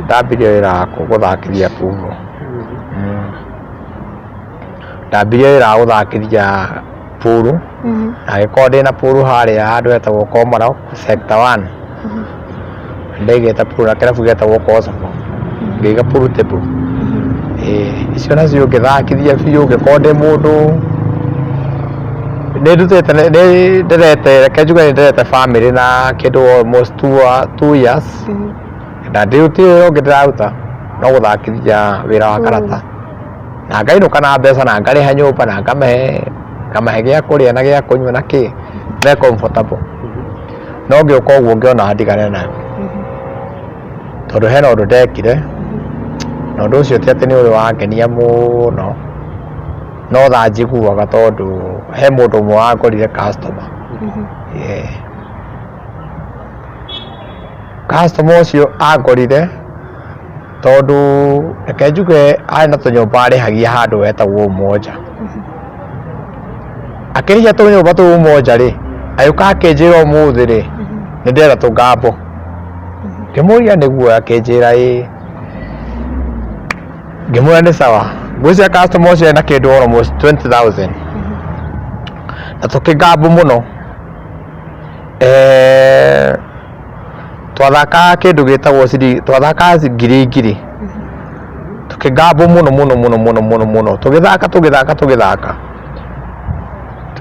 ndambirie wĩra wa gũthakithia pool ndambirie wĩra wa gũthakithia pool agĩkorwo ndĩna pool harĩa handũ hetagwo Komarok sector 1 ndaigĩte pool na kĩrabu gĩtagwo Kosovo ngĩiga pool table icio nacio ngĩthakithia biũ ngĩkorwo ndĩ mũndũ nĩndutĩte reke njuge nĩndĩrete family na kĩndũ almost 2 years na ndĩrutire wĩra ũngĩ ndĩraruta no gũthakithia wĩra wa karata na ngainũka na mbeca na ngarĩha nyũmba na ngamahe gĩa kũrĩa na gĩa kũnyua na kĩ me comfortable no ngĩũka ũguo ngĩona ndigane nayo tondu hena undu ndekire na undu ucio ti ati ni uri wangenia muno no tha njiguaga tondu he mundu umwe wangorire customer customer ucio angorire tondu reke njuge arĩ na tũnyũmba arĩhagia handũ wetagwo Umoja akĩrĩhia tũnyũmba tũu Umoja rĩ agĩũka akĩnjĩra ũmũthĩ rĩ nĩ ndĩrenda tũngambo ngĩmũria nĩguo akĩnjĩra ngĩmwĩra nĩ sawa ngwĩciria customer ũcio ena kĩndũ almost 20,000 na tũkĩngambo mũno twathakaga kĩndũ gĩtagwo twathakaga ngiri tũkĩngambo mũno tũgĩthaka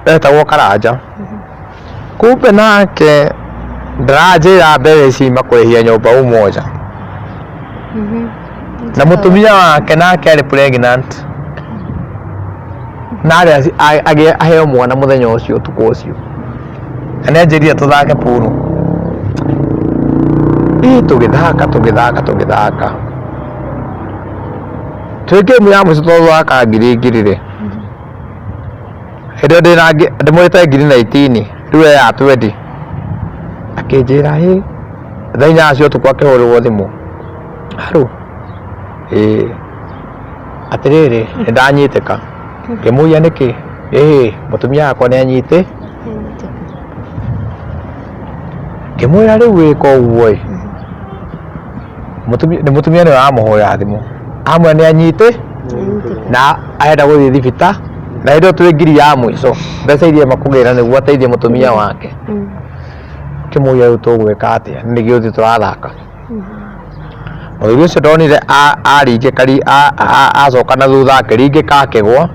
etagwo Karanja kumbe nake ndaranjĩra mbeca ici makũrĩhia nyũmba Umoja na mũtumia wake nake arĩ pregnant na aheo mwana mũthenya ũcio ũtukũ ũcio na nĩanjĩrire tũthake pool tũgĩthaka twĩ game ya mũico twathaka ngiri rĩ hĩndĩ ndĩmwĩte 19 rĩu ya 20 akĩnjĩra thenya acio ũtukũ akĩhũrĩrwo thimũ haro atĩrĩrĩ nĩndanyitĩka ngĩmũria nĩkĩ mũtumia wakwa nĩanyitĩ ngĩmwĩra rĩu wĩka ũguo mũtumia nĩwe wamũhũrĩra thimũ amwe nĩanyitĩ na arenda gũthiĩ thibita na hĩndĩ ĩyo twĩ ngiri ya mũico mbeca iria makũgĩra nĩguo ateithie mũtumia wake ngĩmũria rĩu tũgwĩka atĩa nĩkĩo ũthiĩ tũrathaka mũthuri ũcio ndonire acoka na thutha akĩringĩka akĩgwa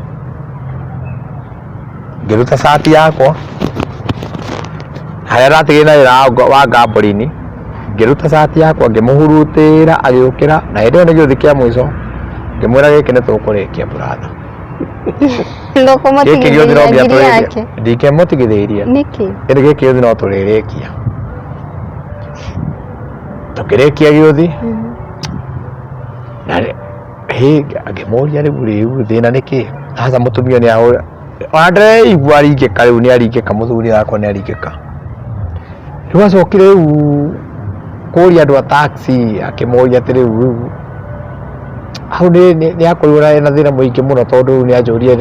ngĩruta cati yakwa harĩa ndatigĩire na wĩra wa ngambũri-inĩ ngĩruta cati yakwa ngĩmũhurutĩra agĩũkĩra na hĩndĩ ĩyo nĩ gĩũthi kĩa mũico ngĩmwĩra gĩkĩ nĩ tũkũrĩkia brother ndikĩmũtigithĩirie ĩndĩ gĩkĩ gĩũthi no tũrĩrĩkia tũkĩrĩkia gĩũthi na ngĩmũria rĩu thĩna nĩkĩ aca mũtumia nĩahũra ona ndĩreigua aringĩka rĩu nĩaringĩka mũthuri wakwa nĩaringĩka rĩu acokire rĩu kũria andũ a taxi akĩmoria atĩ rĩu hau nĩakorirwo na thĩna mũingĩ mũno tondũ rĩu nĩanjũrire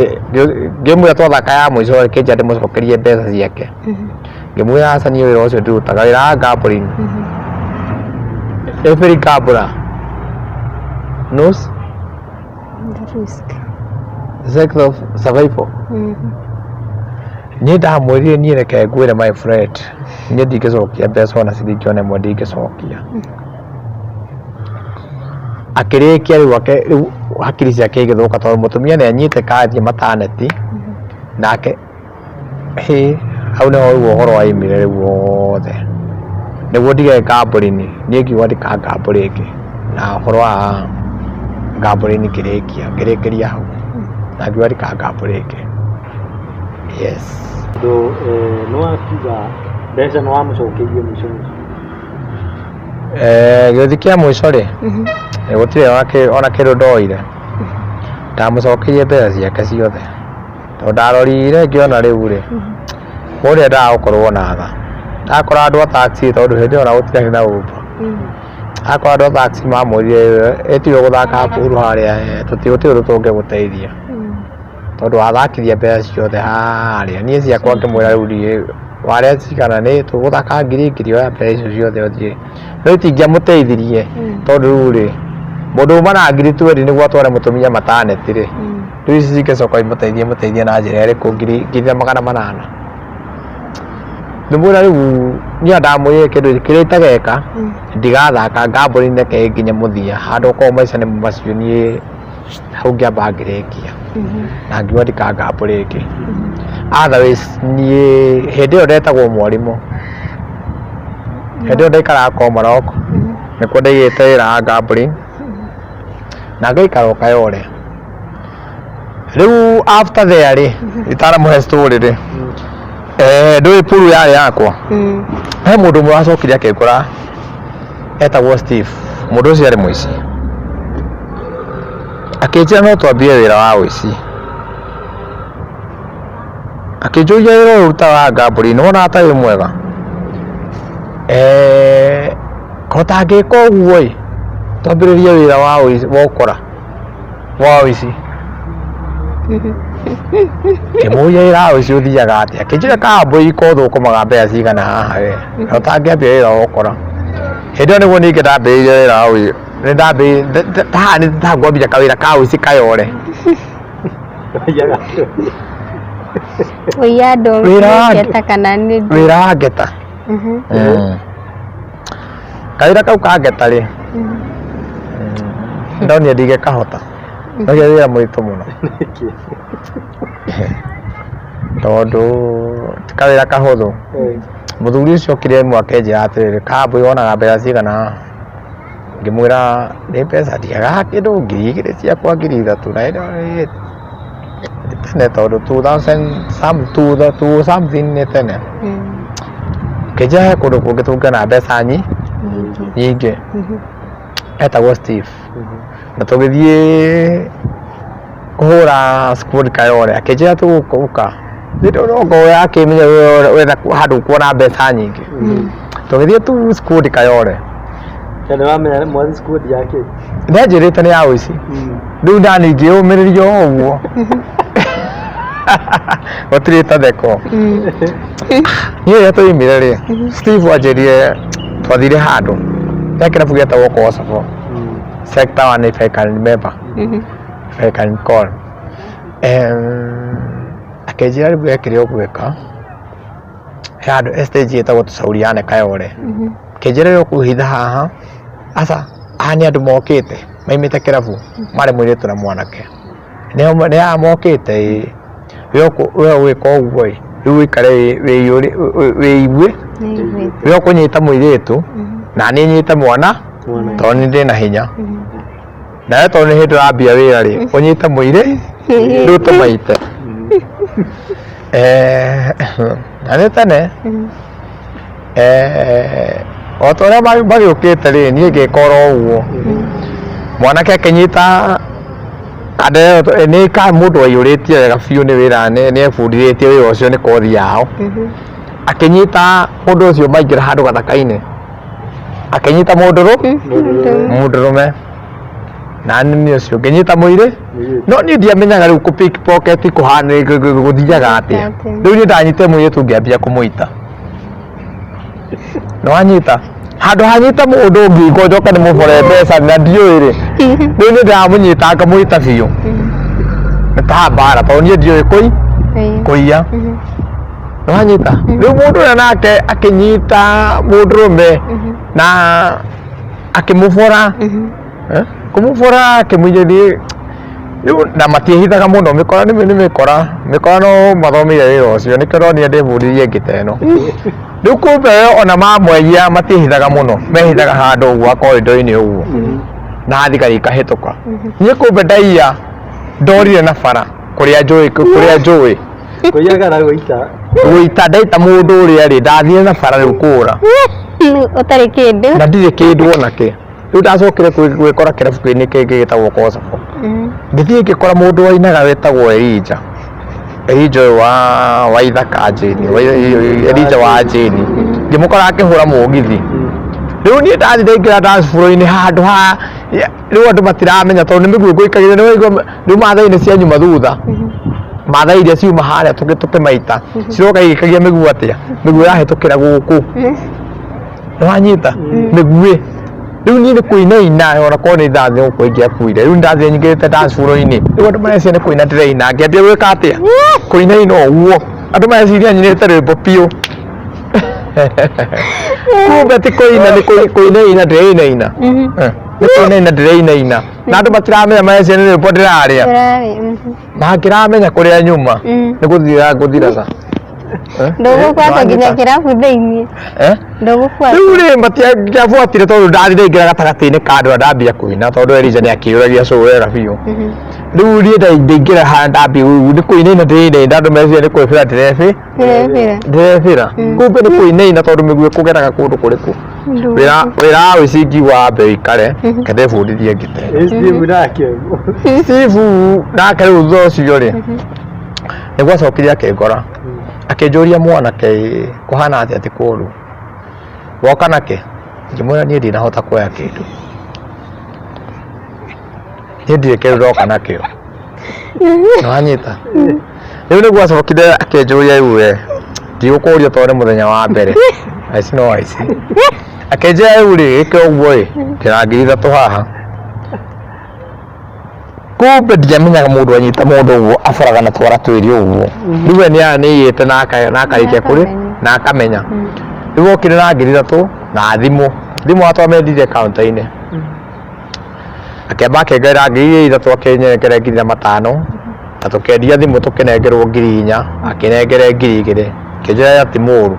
ngĩmwĩra twathaka ya mũico kĩnja ndĩmũcokerie mbeca ciake ngĩmwĩra aca niĩ wĩra ũcio ndĩrutaga wĩra wa ngambũri-inĩ every gambler knows the risk of survival niĩ ndamwĩrire niĩ reke ngwĩre my friend niĩ ndingĩcokia mbeca ona ciringi ona ĩmwe ndingĩcokia akĩrĩkia rĩu hakiri ciake igĩthũka tondũ mũtumia nĩanyite kandi mataneti nake hau nĩho rĩu ũhoro waumire rĩu wothe nĩguo ndige ngambũri-inĩ niĩ ngiuga ndika ngambũri ĩngĩ na ũhoro wa ngambũri-inĩ ngĩrĩkĩria hau na ngiuga ndika ngambũri ĩngĩ yes tondũ nĩwakiuga mbeca nĩwamũcokeirie mũico gĩũthi kĩa mũico rĩ gũtirĩ ona kĩndũ ndoire ndamũcokeirie mbeca ciake ciothe tondũ ndarorire ngĩona rĩu rĩ mũrĩa ndagũkorwo na tha ndakora andũ a taxi tondũ hĩndĩ ĩyo ona gũtirarĩ na Uber akora andũ a taxi mamwĩrire ĩtiwe gũthaka pool harĩa tũtirĩ ũndũ tũngĩgũteithia tondũ wathakithia mbeca ciothe harĩa niĩ ciakwa ngĩmwĩra rĩu niĩ warĩa cigana nĩ tũgũthaka ngiri oya mbeca icio ciothe ũthiĩ no itingĩamũteithirie tondũ rĩu rĩ mũndũ uma na ngiri 20 nĩguo atware mũtumia mataneti rĩ rĩu ici cingĩcoka imũteithie na njĩra ĩrĩkũ ngiri na 800 ndĩmwĩra rĩu niĩ ndamwĩrire kĩndũ kĩrĩa itageka ndigathaka ngambũri-inĩ ke nginya mũthia handũ okorwo maica nĩ macio niĩ hau ngĩamba ngĩrĩkia na ngiuga ndika ngambũri ĩngĩ otherwise niĩ hĩndĩ ĩyo ndetagwo mwarimũ hĩndĩ ĩyo ndaikaraga Komarok nĩkuo ndaigĩte wĩra wa ngambũri na ngaikara o Kayole rĩu after there rĩ itaramũhe story rĩ ndũĩ pool yarĩ yakwa he mũndũ ũmwe wacokire akĩngora etagwo Steve mundu ucio ari muici akinjira no twambie wira wa uici akinjuria wira uruta wa ngamburi ni wona atari mwega kota ngika uguo i twambiririe wira wa uici wa ukora wa uici kimuria wira uici uthiaga atia kinjira kamburi ko thukumaga mbeca cigana haha we kota ngiambia wira wa ukora hindi o niguo ningi ndambiririe wira uyu ni ndambi taha ni ndangwambia kawira ka uici kayore Wĩya ndũngĩta kana nĩ wĩra wa ngeta kawĩra kau ka ngeta rĩ ndonire ndigekahota nogia wĩra mũritũ mũno tondũ ti kawĩra kahũthũ mũthuri ũcio okire ĩmwe akenjĩra atĩrĩrĩ kambũi wonaga mbeca cigana haha ngĩmwĩra nĩ mbeca ndiagaga kĩndũ 2,000 ciakwa 3,000 na ĩno tene tondũ 2000 something nĩ tene kĩnjĩra he kũndũ kũngĩ tũngĩona mbeca nyingĩ etagwo Steve na tũgĩthiĩ kũhũra squad Kayole akĩnjĩra tũgũka ndĩrongoya akĩmenya wetha handũ kuona mbeca nyingĩ tũgĩthiĩ tu squad Kayole kana wamenya mwathi squad yake nĩanjĩrĩte nĩ ya ũici rĩu ndaningĩũmĩrĩrio ũguo gũtirĩ ta theko niĩ rĩrĩa tũimire rĩ Steve anjĩrire twathire handũ he kĩrabu gĩetagwo Kosovo sector 1 if I can remember if I can recall akĩnjĩra rĩu ekĩre ũgwĩka he handũ stage ĩtagwo Tũcauriane Kayole kĩnjĩra ũkũhitha haha aca aha nĩ andũ mokĩte maimĩte kĩrabu marĩ mũirĩtu na mwanake nĩ haha mokĩte we ũgwĩka ũguo rĩu wĩikare wĩigue we ũkũnyita mũirĩtu na niĩ nyite mwana tondũ nĩ ndĩ na hinya nawe tondũ nĩ hĩndĩ ũrambia wĩra rĩ ũnyite mũirĩ rĩu tũmaite na nĩ tene o ta ũrĩa magĩũkĩte rĩ niĩ ngĩka oro ũguo mwanake akĩnyita nĩ mũndũ waiyũrĩtie wega biũ nĩ wĩra nĩ ebundithĩtie wĩra ũcio nĩ kothi yao akĩnyita mũndũ ũcio maingĩra handũ gathaka-inĩ akĩnyita mũndũrũme na nĩ ũcio ngĩnyita mũirĩ no niĩ ndiamenyaga rĩu kũ pickpocket kũhana gũthiaga atĩa rĩu niĩ ndanyite mũirĩtu ngĩambia kũmũita nĩ wanyita handũ hanyita mũndũ ũngĩ ngonjoka nĩ mũbore mbeca na ndiũĩ rĩ rĩu nĩ ndĩramũnyita ngamũita biũ nĩ ta mbara tondũ niĩ ndiũĩ kũiya nĩ wanyita rĩu mũndũ ũrĩa nake akĩnyita mũndũrũme na akĩmũbora kũmũbora akĩmũigĩrie rĩu na matiĩhithaga mũno mĩkora nĩ mĩkora no mathomeire wĩra ũcio nĩkĩo ndonire ndĩbundithie ngita ĩno rĩu kumbe ona mamwegia matiĩhithaga mũno mehithaga handũ ũguo koridoro-inĩ ũguo na thigari ikahĩtũka niĩ kumbe ndaiya ndorire na bara kũrĩa njũĩ kũiyaga na gũita ndaita mũndũ ũrĩa rĩ ndathire na bara rĩu kũũra ũtarĩ kĩndũ na ndirĩ kĩndũ onakĩ rĩu ndacokire gwĩkora kĩrabu-inĩ kĩngĩ gĩtagwo Kosovo ngĩthiĩ ngĩkora mũndũ wainaga wĩtagwo Elijah ũyũ wa ithaka Jane Elijah wa Jane ngĩmũkora akĩhũra mũgithi rĩu niĩ ndathi ndaingĩra dance floor-inĩ handũ ha rĩu andũ matiramenya tondũ nĩ mĩguĩ ngũikagĩra nĩ waigua rĩu mathai-inĩ cianyuma thutha mathai iria ciuma harĩa tũkĩmaita ciroka igĩkagia mĩguĩ atĩa mĩguĩ yahĩtũkĩra gũkũ nĩ wanyita mĩguĩ rĩu niĩ nĩ kũinaina ona korwo nĩ ndathi gũkũ ingĩakuire rĩu ndathi nyingĩrĩte dance floor-inĩ rĩu andũ marecia nĩ kũina ndĩraina ngĩambia gwĩka atĩa kũinaina ũguo andũ mareciria nyinĩte rwĩmbo biũ kumbe ti kũina nĩ kũinaina ndĩrainaina nĩ kũinaina ndĩrainaina na andũ matiramenya marecia nĩ rwĩmbo ndĩrarĩa na ngĩramenya kũrĩa nyuma nĩ gũthira ngũthiraga ndũgũbuata nginya kĩrabu thĩinĩ ndũgũbuata rĩu rĩ matiabuatire tondũ ndathire ingĩra gatagatĩ-inĩ ka andũ ndambia kũina tondũ Elijah nĩ akĩũragia show wega biũ Rĩu niĩ ndaingĩra haha ndambia nĩ kũinaina ndĩrainaina andũ meciria nĩ kwĩbĩra ndĩrebĩra kumbe nĩ kũinaina tondũ mĩguĩ kũgeraga kũndũ kũrĩkũ wĩra wa wĩcingi wa mbe wĩikare kende bũndithie ngite Steve nake rĩu thutha ũcio rĩ nĩguo acokire akĩngora akĩnjũria mwanake kũhana atĩa ti kũũru woka nake ngĩmwĩra niĩ ndinahota kuoya kĩndũ niĩ ndirĩ kĩndũ ndoka nakĩo nĩwanyita rĩu nĩguo acokire akĩnjũria rĩu we ndigũkũria tondũ nĩ mũthenya wa mbere aici no aici akĩnjĩra rĩu rĩ gĩke ũguo rĩ ndĩna 3,000 haha kumbe ndiamenyaga mũndũ anyita mũndũ ũguo aboraga na twara twĩrĩ ũguo rĩu we nĩĩyĩte na akarĩkia kũrĩ na akamenya rĩu okire na 3,000 na thimũ atwamendirie kaunta-inĩ akĩamba akĩngaĩra 3,000 akĩnengere 5,000 na tũkendia thimũ tũkĩnengerwo 4,000 akĩnengere 2,000 akĩnjĩra ti mũũru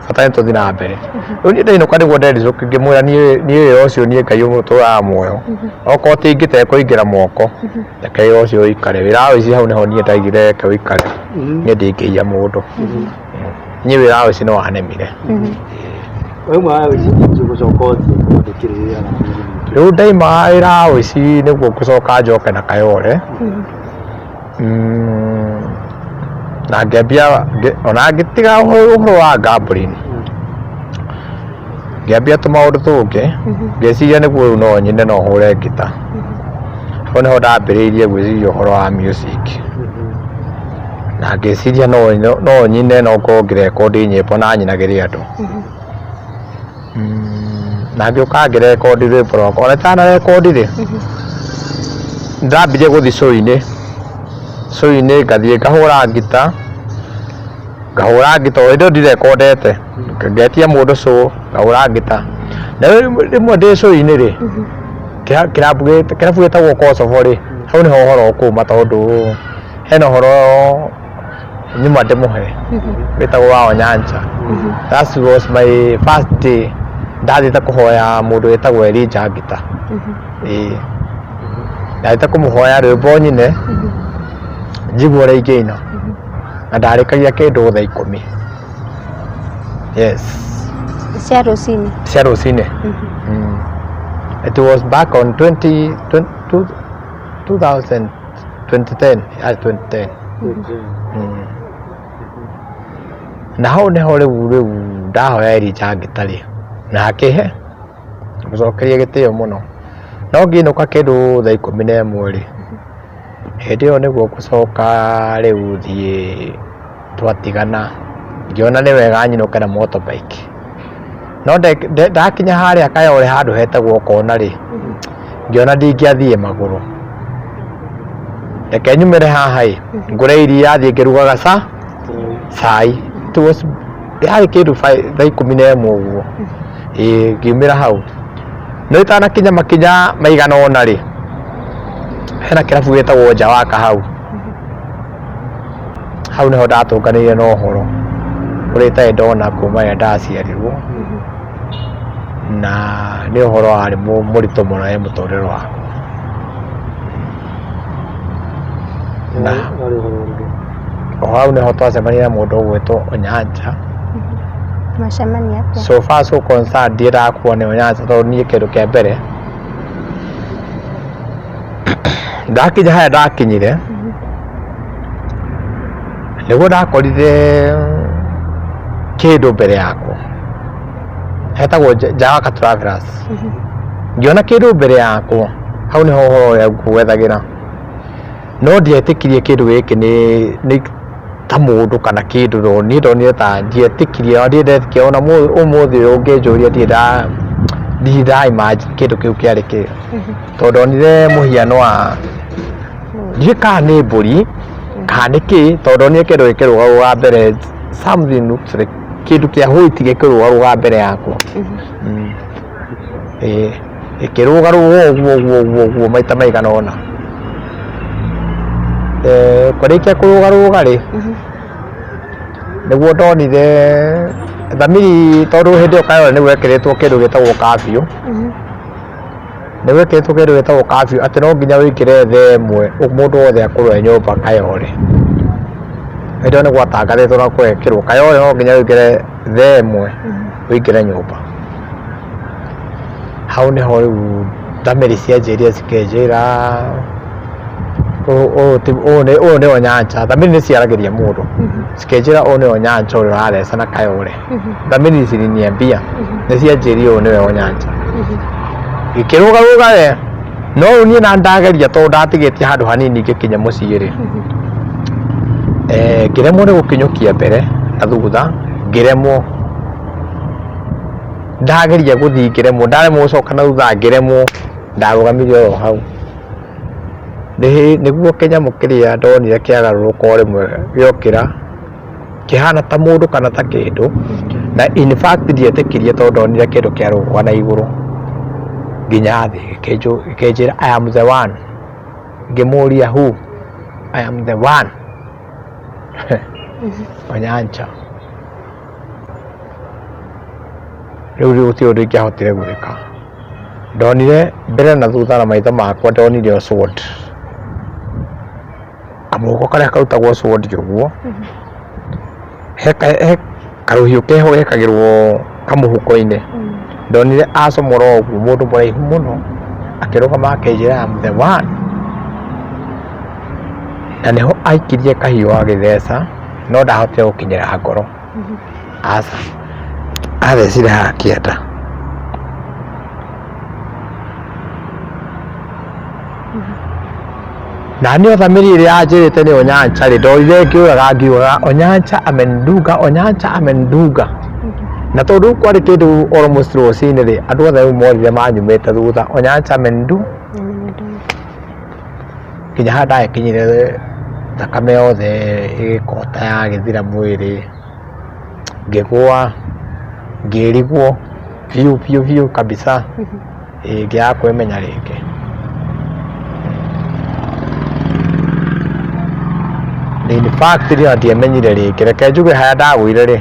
bata nĩtũthiĩ na mbere rĩu niĩ ndainũka nĩguo ndericũka ngĩmwĩra niĩ wĩra ũcio niĩ Ngai ũmũtũraga muoyo okorwo tingĩtekũingĩra moko reke wĩra ũcio ũikare wĩra wa ũici hau nĩho niĩ ndaigire reke ũikare niĩ ndingĩiya mũndũ niĩ wĩra wa ũici nĩ wanemire rĩu ndaima wĩra wa ũici nĩguo ngũcoka njoke na Kayole na ngĩambia ona ngĩtiga ũhoro wa gambling ngĩambia tũmaũndũ tũngĩ ngĩciria nĩguo rĩu no nyine no hũre ngita hau nĩho ndambĩrĩirie gwĩciria ũhoro wa music na ngĩciria no nyine no ngorwo ngĩrekondi nyĩmbo na nyinagĩre andũ na ngĩũka ngĩrekondi rwĩmbo rwakwa ona itanarekondi rĩ ndambirie gũthiĩ show-inĩ ngathiĩ ngahũra ngita o indo ndirekondete ngetia mũndũ show ngahũra ngita na rĩmwe ndĩ show-inĩ rĩ kĩrabu gĩtagwo Kosovo rĩ hau nĩho ũhoro ũkuma tondũ hena ũhoro nyuma ndĩmũhe wĩtagwo wa Onyancha that was my first day ndathiĩte kũhoya mũndũ wĩtagwo Elijah ngita ndathiĩte kũmũhoya rwĩmbo nyine njiguo rĩngĩ ino na ndarĩkagia kĩndũ thaa 10 yes cia rũcinĩ it was back on 2010 na hau nĩho rĩu ndahoya Elijah ngita rĩ na akĩhe gũcokeria gĩtĩo mũno no ngĩinũka kĩndũ thaa 11 rĩ hĩndĩ ĩyo nĩguo ngũcoka rĩu thiĩ twatigana ngĩona nĩ wega nyinũke na motorbike no ndakinya harĩa Kayole handũ hetagwo kona rĩ ngĩona ndingĩathiĩ magũrũ reke nyumĩre haha ngũre iria thiĩ ngĩrugaga cai yarĩ kĩndũ thaa 11 ũguo ngiumĩra hau no itanakinya makinya maigana ũna rĩ hena kĩrabu gĩtagwo Njawaka hau nĩho ndatũnganĩire na ũhoro ũrĩa itarĩ ndona kuma rĩrĩa ndaciarirwo na nĩ ũhoro warĩ mũritũ mũno he mũtũrĩre wakwa na o hau nĩho twacemanirie na mũndũ ũgwĩtwo Onyancha so far so concerned ndiendaga nĩ Onyancha tondũ niĩ kĩndũ kĩa mbere ndakinya harĩa ndakinyire nĩguo ndakorire kĩndũ mbere yakwa hetagwo Njawaka Travellers ngĩona kĩndũ mbere yakwa hau nĩho ũhoro ũrĩa ngwethagĩra no ndietĩkirie kĩndũ gĩkĩ nĩ ta mũndũ kana kĩndũ niĩ ndonire ta ndietĩkirie ndiendetĩkia ona ũmũthĩ ũyũ ũngĩnjũria ndirĩ imagine kĩndũ kĩu kĩarĩ kĩ tondũ ndonire mũhiano wa ndiĩ kana nĩ mbũri kana nĩ kĩ tondũ ndonire kĩndũ gĩkĩrũgarũga mbere something looks like kĩndũ kĩa white gĩkĩrũgarũga mbere yakwa ĩkĩrũgarũga ũguo maita maigana ũna kũrĩkia kũrũgarũga rĩ nĩguo ndonire thamiri tondũ hĩndĩ ĩyo Kayole nĩguo ekĩrĩtwo kĩndũ gĩtagwo curfew nä gwä kä two kä ndå gä tagwo kabiå atä no nginya wä kä re themwe må ndå wothe akorwo e nyå mba kayore hä ndä ä yo nä gwatangathätwo na kwekä rwo kayore no nginya wä kä re themwe wä ingä re nyå mba hau nä ho rä u ndamä ri cianjä ria cikenjä ra å nä o nyancha thamä ri nä ciaragä ria må ndå cikenjä ra å nä o nyancha å rä å ratheca na kayore thamä ri cirinia mbia nä cianjä rie å nä o nyancha gä kä rå garå gawe no rä u niä na ndageria tondå ndatigä tie handå hanini ngä kinya må ciä rä ngä remwo nä gå kä nyå kia mbere na thutha ngä remwo ndageria gå thiä ngä remwo ndaremwo gå coka na thutha ngä remwo ndarå gamire oro hau nä guo kä nyamå kä rä a ndonire kä agarå rå ka o rä mwe gä okä ra kä hana ta må ndå kana ta kä ndå na ndietä kä rie tondå ndonire kä ndå kä arå gwa na igå rå nginya thä gä kenjä ra I am the one ngä må ria who I am the one onyancha rä u gå tirä å ndå ingä ahotire gwä ka ndonire mbere na thutha na maitho makwa ndonire o sword kamoko karä a karutagwo sword å guo he karå hiå keho gekagä rwo kamå huko-inä ndonire acomora å guo må ndå må raihu må no akä rå gama akenjä ra the one na nä ho aikirie kahiå agä theca no ndahotire gå kinyä ra ngoro aca athecire haha kä enda na nä o thamä ri ä rä yanjä rä te nä onyancha rä ndorire ngä å raga ngiugaga onyancha amendunga na tondå kwarä kä ndå almost rå-cinä rä andå othe rä u morire manyumä te thutha onyancha amendu nginya haha ndagä kinyire thakame yothe ä gä kota yagä thira mwä rä ngä gwa ngä rigwo biå kabisa ngä yaga kwä menya rä ngä rä ndiemenyire rä ngä reke njuge harä a ndagå ire rä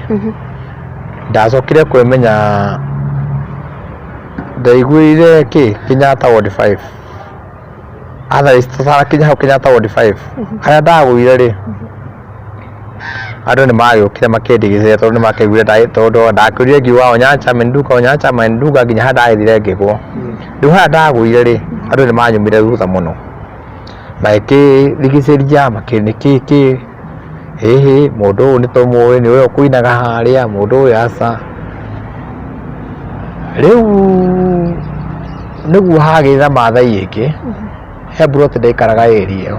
ndacokire kwä menya ndaiguire Kenyatta ward 5 atharä hau Kenyatta ward 5 harä a ndagå ire rä andå nä magä å kire makendigicä ria tondå nä makaiguire tondå ndakä rire ngiuga onyancha amenduga nginya harä ndagä thire ngä gwo rä u harä a ndagå ire rä andå nä manyumire thutha må no magä rigicä ria makä nä kä hä må ndå å yå nä tå må nä we å kå inaga harä a må ndå å yå aca rä u nä guo hagä ra mathai ä ngä he mburoti ndaikaraga ĩri ĩyo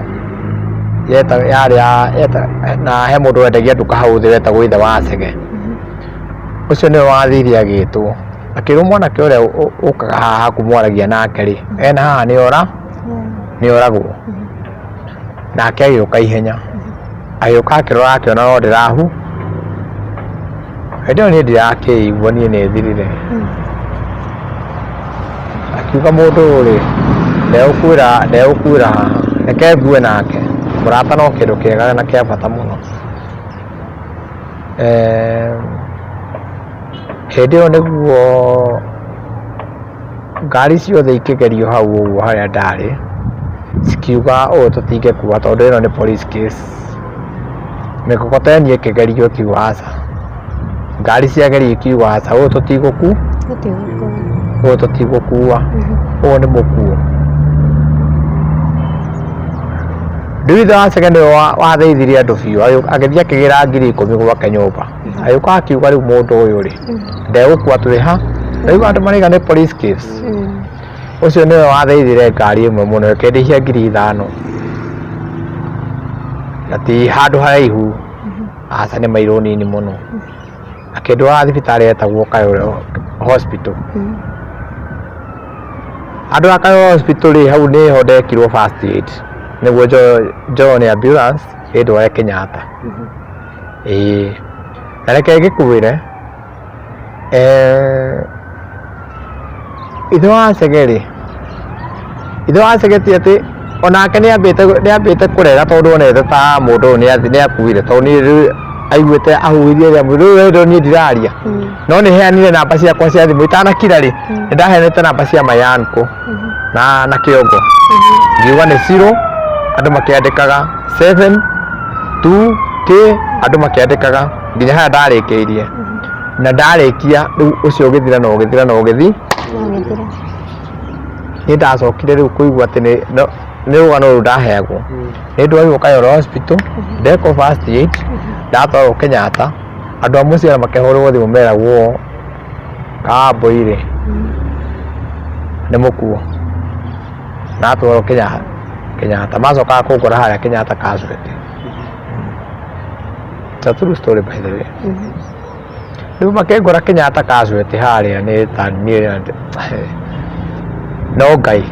yarĩ na he mũndũ wendagia nduka hau thĩ wetagwo ithe wa Cege. Ũcio nĩwe wathire agĩtwo akĩrwo mwanake ũrĩa ũkaga haha kumwaragia nake rĩ ena haha nĩoragwo nake agĩũka ihenya agĩũka akĩrora akĩona no ndĩrahu hĩndĩ ĩyo niĩ ndirakĩigua niĩ nĩ thirire akiuga mũndũ ũrĩ ndegũkuĩra haha reke ngue nake mũrata no kĩndũ kĩega na kĩa bata mũno. Hĩndĩ ĩyo nĩguo ngari ciothe ikĩgerio hau ũguo harĩa ndarĩ cikiuga ũũ tũtingĩkua tondũ ĩno nĩ police case. Mĩkokoteni ĩkĩgerio ĩkiuga aca, ngari ciagerio ikiuga aca ũũ tũtigũkua ũũ nĩ mũkuo. Rĩu ithe wa Cege nĩwe watheithirie andũ biũ agĩthiĩ akĩgĩra ngiri 10 gwake nyũmba agĩũka akiuga rĩu mũndũ ũyũ rĩ ndegũkua twĩ ha rĩu andũ maraiga nĩ police case. Ũcio nĩwe watheithire ngari ĩmwe mũno ĩkĩendithia ngiri 5 na ti handũ haraihu aca nĩ mairũ nini mũno akĩndwara thibitarĩ etagwo Kayole hospital. Andũ a Kayole hospital rĩ hau nĩho ndekirwo first aid nĩguo John ambulance ĩndware Kenyatta. Na reke ngĩkwĩre ithe wa Cege rĩ ithe wa Cege ti atĩ onake nĩambĩte kũrega tondũ onete ta mũndũ ũyũ nĩakuire tondũ niĩ aiguĩte ahuhirie rĩa mũndũ ũyũ rĩu niĩ ndiraria no nĩheanire namba ciakwa cia thimũ itanakira rĩ nĩndaheanĩte namba cia my uncle na kĩongo ngiuga nĩ 0 andũ makĩandĩkaga 7 2 k andũ makĩandĩkaga nginya harĩa ndarĩkĩirie na ndarĩkia rĩu ũcio ũgĩthira na ũgĩthira na ũgĩthi niĩ ndacokire rĩu kũigua atĩ nĩ rũgano rũu ndaheagwo nĩ ndwagĩrwo Kayole hospital ndekwo first aid ndatwarwo Kenyatta andũ a mũciara makĩhũrĩrwo thimũ meragwo Kambũire nĩ mũkuo natwarwo Kenyatta macokaga kũngora harĩa Kenyatta casualty. It's a true story by the way. Rĩu makĩngora Kenyatta casualty harĩa nĩ ta niĩ no Ngai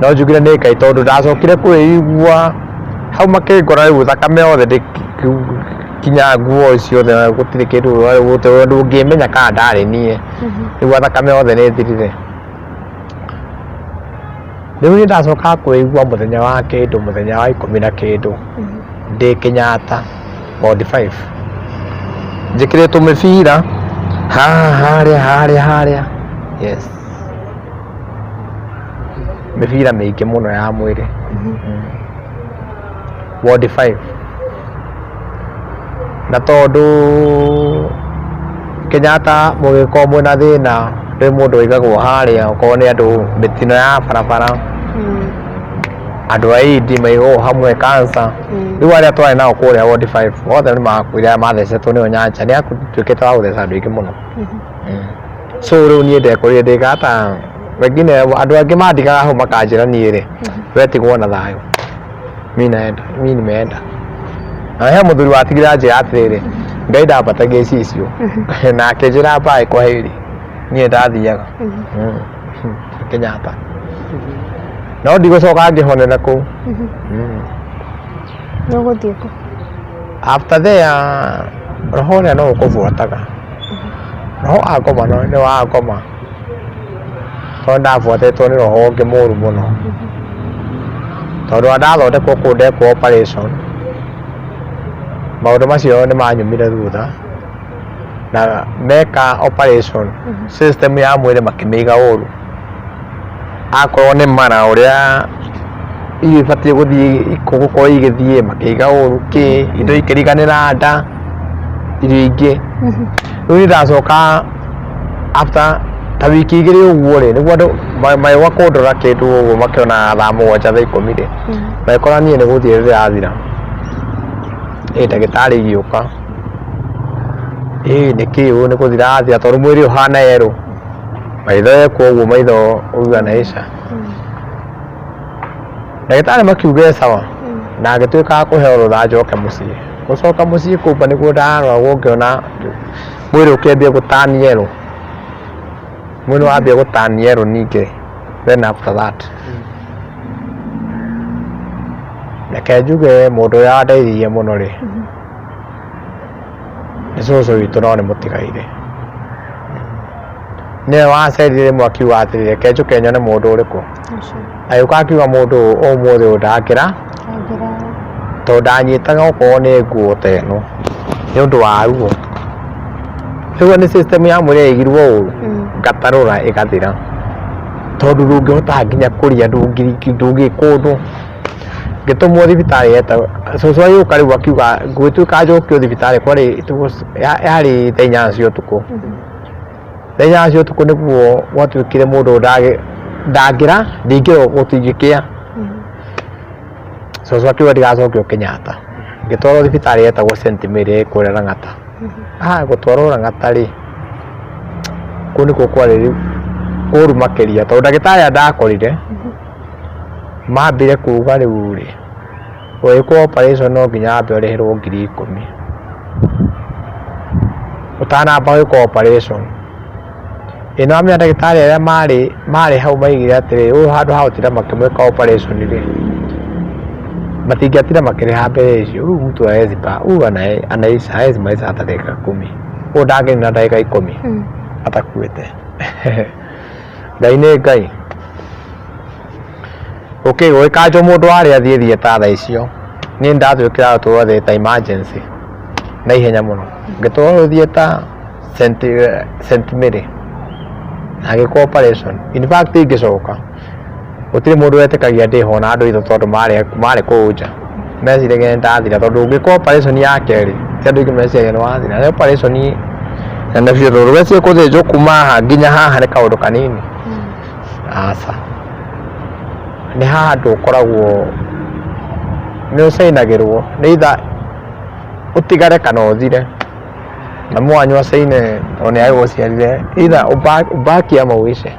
no njugire nĩ Ngai tondũ ndacokire kwĩigua hau makĩngora rĩu thakame yothe kinya nguo ciothe gũtirĩ kĩndũ ndũngĩmenya kana ndarĩ niĩ rĩu thakame yothe nĩ thirire. Rĩu nĩ ndacokaga kwĩigua mũthenya wa kĩndũ mũthenya wa 10 na kĩndũ ndĩ Kenyatta ward 5 njĩkĩrĩtwo mĩbira harĩa yes mĩbira mĩingĩ mũno ya mwĩrĩ ward 5 na tondũ Kenyatta mũgĩkorwo mwĩna thĩna rĩu mũndũ aigagwo harĩa okorwo nĩ andũ mĩtino ya barabara andũ a AIDS maigagwo hamwe cancer rĩu arĩa twarĩ nao kũrĩa ward 5 othe nĩ makuire mathecetwo nĩyo nyancha nĩ atuĩkĩte wa gũtheca andũ aingĩ mũno so rĩu niĩ ndekorire ndĩgata wengine andũ angĩ mandigaga hau makanjĩra niĩ rĩ wetigwo na thayũ mimi nimeenda na he mũthuri watigire anjĩra atĩrĩrĩ Ngai ndambatagia icicio na akĩnjĩra bye kwa heri niĩ ndathiaga Kenyatta no ndigũcoka ngĩhonera kũu nĩũgũthiĩ kũ after there roho ũrĩa no ũkũbuataga roho akoma nĩ wakoma tondũ ndabuatĩtwo nĩ roho ũngĩ mũru mũno tondũ ndathondekwo kũu ndekwo operation maũndũ macio nĩ manyumire thutha na meka operation system ya mwĩrĩ makĩmĩiga ũru akorwo nĩ mara ũrĩa ibatiĩ gũkorwo igĩthiĩ makĩiga ũru indo ikĩriganĩra nda irio ingĩ rĩu nĩ ndacoka after ta wiki igĩrĩ ũguo rĩ nĩguo andũ magĩũka kũndora kĩndũ ũguo makĩona thaa 7 thaa 10 rĩ magĩkora niĩ nĩ gũthiĩ rĩrathira ndagĩtarĩ igĩũka nĩkĩ ũũ nĩ gũthira athira tondũ mwĩrĩ ũhana yerũ maitho yekwo ũguo maitho ũguo na ica ndagĩtarĩ makiuga sawa na agĩtuĩka kũheo rũtha njoke mũciĩ gũcoka mũciĩ kũmba nĩguo ndaroragwo ngĩona mwĩrĩ ũkĩambia gũtani yerũ mwĩrĩ wambia gũtani yerũ ningĩ then after that reke njuge mũndũ ũrĩa wandeithirie mũno rĩ nĩ cũcũ witũ no nĩ mũtigaire nĩwe wacerire rĩmwe akiuga atĩrĩrĩ reke njũke nyone mũndũ ũrĩkũ agĩũka akiuga mũndũ ũmũthĩ ũyũ ndangĩra tondũ ndanyitaga okorwo nĩ nguo ta ĩno nĩ ũndũ wa ruo rĩu nĩ system ya mwĩrĩ yaigirwo ũru ngatarũra ĩgathira tondũ ndũngĩhota nginya kũrĩa ndũngĩkwo ũndũ ngĩtũmwo thibitarĩ yetagwo cũcũ agĩũka rĩu akiuga ngũgĩtuĩka njokio thibitarĩ yarĩ thaa 8 cia ũtukũ thaa 8 cia ũtukũ nĩguo gwatuĩkire mũndũ ndangĩra ndingĩrwo gũtingĩkĩa cũcũ akiuga ndigacokio Kenyatta ngĩtwarwo thibitarĩ yetagwo St Mary kũrĩa Lang'ata gũtwarwo Lang'ata rĩ kũu nĩkuo kwarĩ rĩu kũru makĩria tondũ ndagĩtarĩ ndakorire mambire kuga rĩu rĩ ũgĩkwo operation no nginya ambe ũrĩhĩrwo 10,000 ũtanamba gwĩkwo operation ĩno amenya ndagĩtarĩ arĩa marĩ hau maigire atĩrĩ ũyũ handũ ha gũtinda makĩmwĩka operation rĩ matingĩatira makĩrĩha mbere icio rĩu mtu hawezi huyu hawezi maliza hata dakika 10 huyu ndangĩnina ndagĩka 10 atakuĩte Ngai nĩ Ngai gũgĩkanjwo mũndũ warĩ athiĩ thieta thaa icio niĩ ndatwĩkĩra gũtwarwo thieta emergency na ihenya mũno ngĩtwarwo thieta St Mary agĩkwo operation in fact ingĩcoka gũtirĩ mũndũ wetĩkagia ndĩho na andũ itho tondũ marĩ kũu nja meciragia nĩndathira tondũ ũngĩkwo operation ya kerĩ ti andũ aingĩ meciragia nĩwathira na operation nene biũ tondũ rũrĩa ciĩkũthĩnjwo kuma haha nginya haha nĩ kaũndũ kanini aca nĩ handũ ũkoragwo nĩ ũcainagĩrwo nĩ itha ũtigare kana ũthire na mwanyu acaine o nĩ agũciarire itha ũbaki ama ũice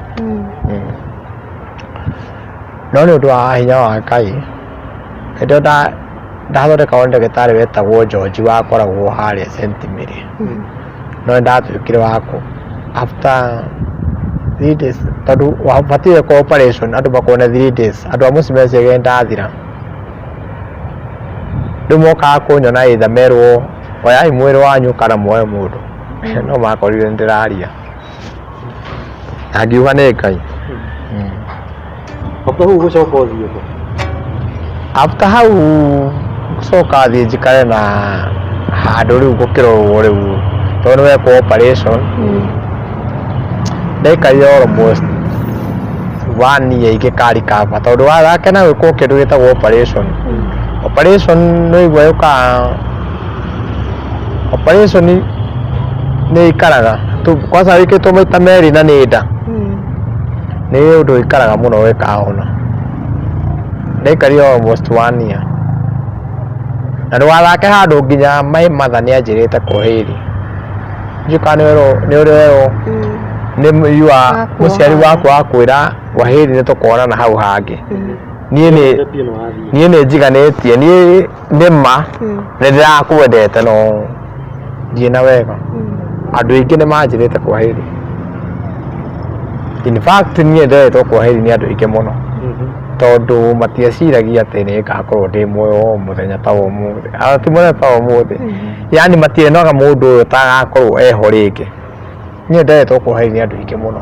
no nĩ ũndũ wa hinya wa Ngai hĩndĩ ndathondekagwo nĩ ndagĩtarĩ wetagwo George wakoragwo harĩa St. Mary no nĩndatuĩkire wako after 3 days tondũ wabatiĩ gwĩkwo operation andũ makona 3 days andũ a mũciĩ meciria ndathira rĩu mokaga kũnyona either merwo oyai mwĩrĩ wanyu kana muoe mũndũ no makorire ndĩraria na ngiuga nĩ Ngai after hau gũcoka ũthiĩ kũ after hau gũcoka thiĩ njikare na handũ rĩu gũkĩrorwo rĩu tondũ nĩwekwo operation ndaikarire almost 1 year igĩkarikaba tondũ wakena gwĩkwo kĩndũ gĩtagwo operation nĩ igua yũkaga operation nĩ ikaraga kwanza wĩkĩtwo maita merĩ na nĩ nda nĩ ũndũ ikaraga mũno wĩkahona ndaikarire almost 1 year na ndũgathake handũ nginya my mother nĩanjĩrĩte kwĩhĩri njuka nĩ ũrĩ werwo nĩ yua mũciari waku akwĩra wahĩri nĩ tũkonana hau hangĩ niĩ nĩ njiganĩtie niĩ nĩ ma nĩ ndĩrakwendete no ndiĩ na wega andũ aingĩ nĩ manjĩrĩte kwahĩri in fact niĩ ndendetwo kwahĩri nĩ andũ aingĩ mũno tondũ matieciragia atĩ nĩ ngakorwo ndĩ muoyo mũthenya ta ũmũthĩ ti mũthenya ta ũmũthĩ yani matienoga mũndũ ũyũ tagakorwo eho rĩngĩ niĩ ndendetwo kwahĩri nĩ andũ aingĩ mũno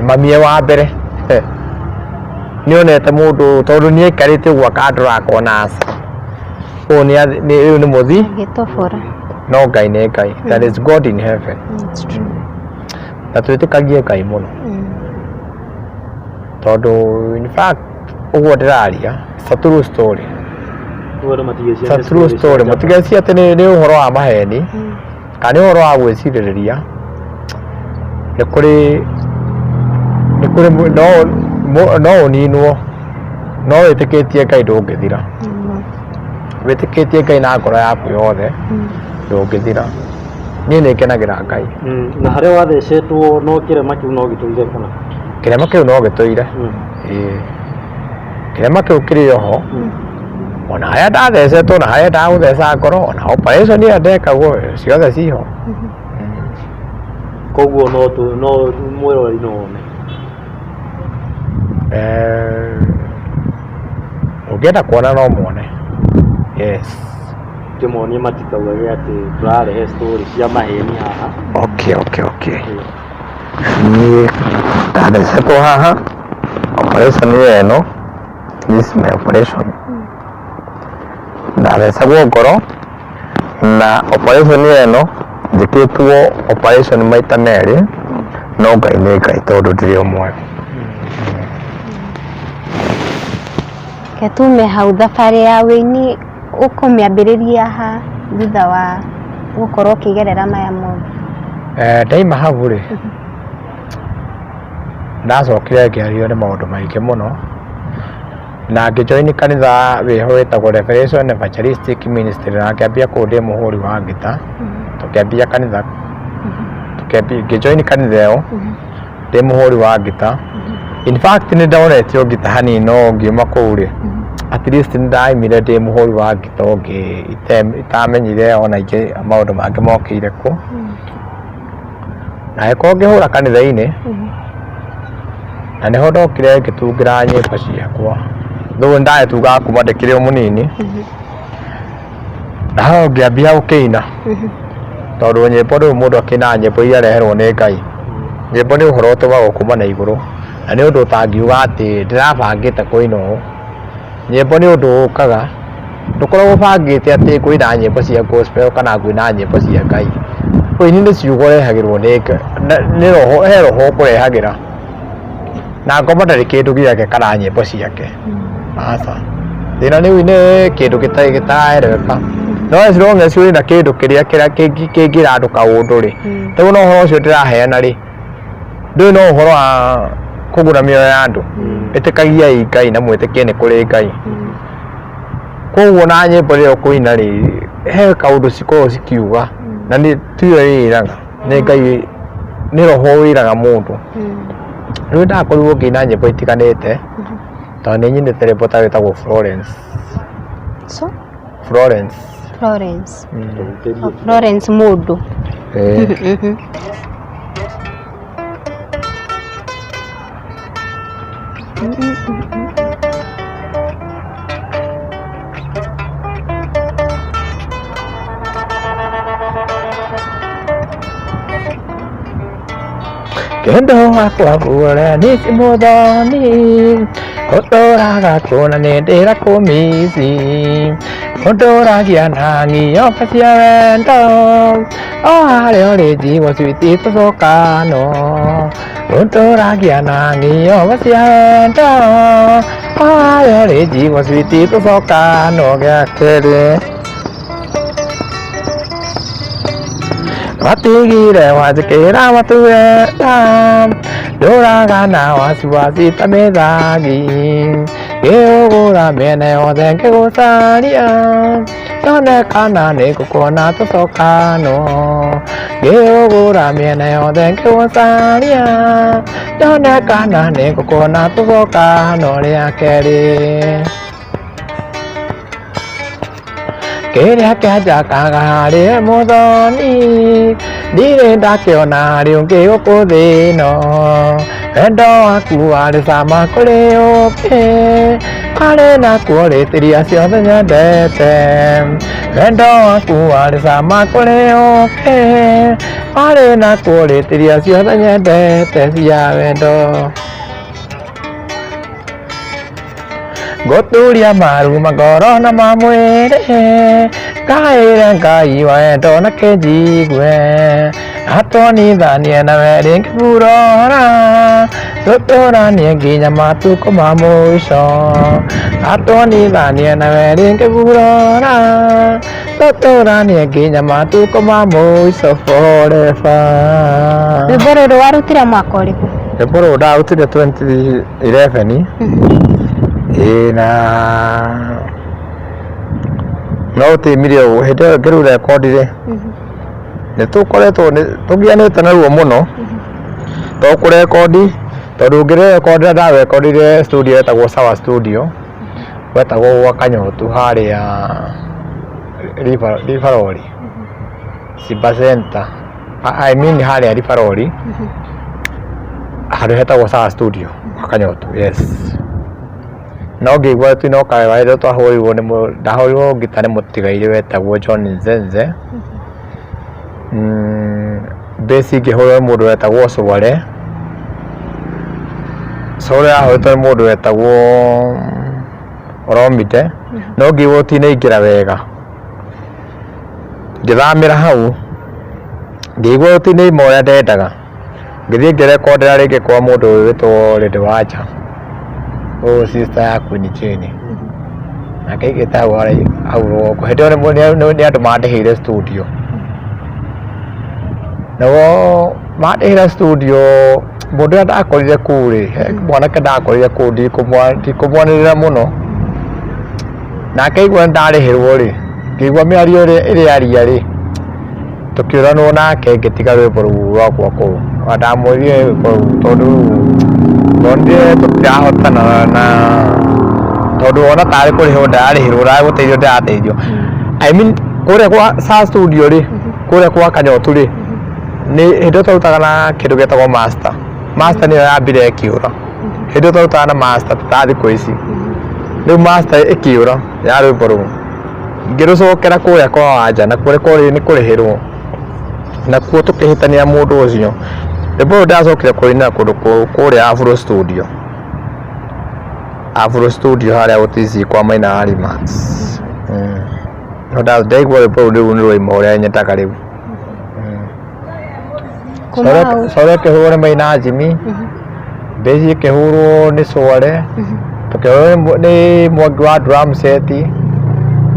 mamie wa mbere nĩonete mũndũ tondũ nĩ aikarĩte ũguo akandora akona aca ũyũ nĩ mũthi no Ngai nĩ Ngai there is God in heaven na twĩtĩkagie Ngai mũno tondũ in fact ũguo ndĩraria it's a true story matigeci atĩ nĩ ũhoro wa maheni kana nĩ ũhoro wa gwĩcirĩrĩria nĩ kũrĩ no ũninwo no wĩtĩkĩtie Ngai ndũngĩthira wĩtĩkĩtie Ngai na ngoro yaku yothe ndũngĩthira niĩ nĩ ngenagĩra Ngai na harĩa wathecetwo no kĩrema kĩu no gĩtũire kana kĩrema kĩu no gĩtũire kĩrema kĩu kĩrĩ oho ona harĩa ndathecetwo na harĩa ndagũtheca ngoro ona operation ĩrĩa ndekagwo ciothe ciho koguo no mwĩrori no one ũngĩenda kuona no muone yes kĩmonie matikaugage atĩ tũrarehe story cia maheni haha okay niĩ ndathecetwo haha operation ĩno this my operation ndathecagwo ngoro na operation ĩno njĩkĩtwo operation maita merĩ no Ngai nĩ Ngai tondũ ndĩrĩ ũmwe Ketume hau thabarĩ ya wĩini ũkũmĩambĩrĩria ha thutha wa gũkorwo ũkĩgerera maya mothe ndaima hau rĩ ndacokire ngĩario nĩ maũndũ maingĩ mũno na ngĩjoini kanitha wĩho wĩtagwo Revelation Evangelistic Ministry na ngĩambia kũu ndĩ mũhũri wa ngita tũkĩambia kanitha ngĩjoini kanitha ĩyo ndĩ mũhũri wa ngita in fact nĩ ndonetio ngita hanini no ngiuma kũu rĩ at least nĩ ndaimire ndĩ mũhũri wa ngita ũngĩ itamenyire ona ingĩ maũndũ mangĩ mokĩire kũ na heko ngĩhũra kanitha-inĩ na nĩho ndokire ngĩtungĩra nyĩmbo ciakwa though ndaetugaga kuma ndĩkĩrĩ o mũnini na hau ngĩambia gũkĩina tondũ nyĩmbo rĩu mũndũ akĩinaga nyĩmbo iria areherwo nĩ Ngai nyĩmbo nĩ ũhoro ũtũmagwo kuma na igũrũ na nĩ ũndũ ũtangiuga atĩ ndĩrabangĩte kũina ũũ nyĩmbo nĩ ũndũ ũkaga ndũkoragwo ũbangĩte atĩ kũina nyĩmbo cia gospel kana kũina nyĩmbo cia Ngai ũini nĩ ciugo ũrehagĩrwo nĩ Ngai he roho ũkũrehagĩra na ngoma ndarĩ kĩndũ gĩake kana nyĩmbo ciake aca thĩna nĩ wĩne kĩndũ gĩtaereweka no as long as wĩna kĩndũ kĩrĩa kĩngĩrandũka ũndũ rĩ rĩu no ũhoro ũcio ndĩraheana rĩ ndũĩ no ũhoro wa kũguna mĩoyo ya andũ ĩtĩkagiai Ngai na mwĩtĩkie nĩ kũrĩ Ngai koguo na nyĩmbo rĩrĩa ũkũina rĩ he kaũndũ cikoragwo cikiuga na nĩ tuyo wĩraga nĩ Ngai nĩ roho wĩraga mũndũ rĩu ndakorirwo ngĩina nyĩmbo itiganĩte tondũ nĩ nyinĩte rwĩmbo ta wĩtagwo Florence mũndũ kendo wakwa kuora nisi muthoni utoraga kuona nindira kumisi utoragia na ng'ioka cia wendo o haria uri njigua switi tucokano utoragia na ng'ioka cia wendo o haria uri njigua switi tucokano gia keri watigire wanjikira matuwenda nduraga na wasiwasi ta mĩthagi ngĩũgũra mĩena yothe ngĩgũcaria yonekana nĩ ngũkuona tũcokano ngĩũgũra mĩena yothe ngĩgũcaria yonekana nĩ ngũkuona tũcokano rĩa kerĩ kĩrĩa kĩanjakaga harĩ mũthoni ndirĩ ndakĩona harĩ ũngĩ gũkũ thĩ ĩno wendo waku warĩ cama kũrĩ ũngĩ warĩ nakuo rĩtĩria ciothe nyendete wendo waku warĩ cama kũrĩ ũngĩ warĩ nakuo rĩtĩria ciothe nyendete cia wendo ngũturia maru magoro na ma mwĩrĩ ngaĩre Ngai wa wendo na kĩnjigue atũnithanie nawe rĩngĩ burora tũtũranie nginya matukũ ma mũico atũnithanie nawe rĩngĩ burora tũtũranie nginya matukũ ma mũico forever. rwĩmbo rũrũ warutire mwaka ũrĩkũ? rwĩmbo rũrũ ndarutire 2011 na no ũtĩmire ũguo hĩndĩ ĩyo ngĩrĩu rekondire nĩ tũkoretwo tũgianĩte naruo mũno to kũrekondi tondũ ngĩrekondira ndarekondire studio yetagwo Sawa Studio gwetagwo gwa Kanyotu harĩa Riveroli Simba Center I mean harĩa Riveroli handũ hetagwo Sawa Studio gwa Kanyotu yes no ngĩigua tinoka wĩra twahũrirwo ndahũrirwo ngita nĩ mũtigaire wetagwo John Nzenze bass ngĩhũrwo mũndũ wetagwo Sowore ahũrĩtwo nĩ mũndũ wetagwo Oromide no ngĩigua tinaingĩra wega ngĩthamĩra hau ngĩigua tinaima ũrĩa ndendaga ngĩthiĩ ngĩrekondera rĩngĩ kwa mũndũ wĩtagwo Lady Wanja sister ya Queen Jane nake aigĩte hau roko hĩndĩ ĩyo nĩ andũ mandĩhĩire studio nao mandĩhĩire studio mũndũ ũrĩa ndakorire kũu rĩ mwanake ndakorire kũu ndikũmwanĩrĩra mũno nake aigua nĩ ndarĩhĩrwo rĩ ngĩigua mĩario ĩrĩa aria rĩ tũkĩũranwo nake ngĩtiga rwĩmbo rũu rwakwa kũu ndamwĩrire tondũ ndonire tũtirahotana na tondũ ona tarĩ kũrĩhwo ndararĩhĩrwo ndagũteithio ndĩrateithio I mean kũrĩa kwa Sawa Studio rĩ kũrĩa kwa Kanyotu rĩ nĩ hĩndĩ twarutaga na kĩndũ gĩtagwo master nĩyo yambire ĩkĩũra hĩndĩ twarutaga na master tũtarĩ thikũ ici rĩu master ĩkĩũra ya rwĩmbo rũu ngĩrũcokera kũrĩa kwa Wanja na kũrĩa kwarĩ nĩ kũrĩhĩrwo nakuo tũkĩhĩtania mũndũ ũcio rwĩmbo rũu ndacokire kũrĩina kũndũ kũrĩa Afro Studio harĩa gũtici kwa Maina Halimax no ndaigua rwĩmbo rũu nĩ rũima ũrĩa nyendaga rĩu Sore kĩhũre Maina Jimmy Basic kehuru ni sware. Tukihuru ni Mwangi wa drum set.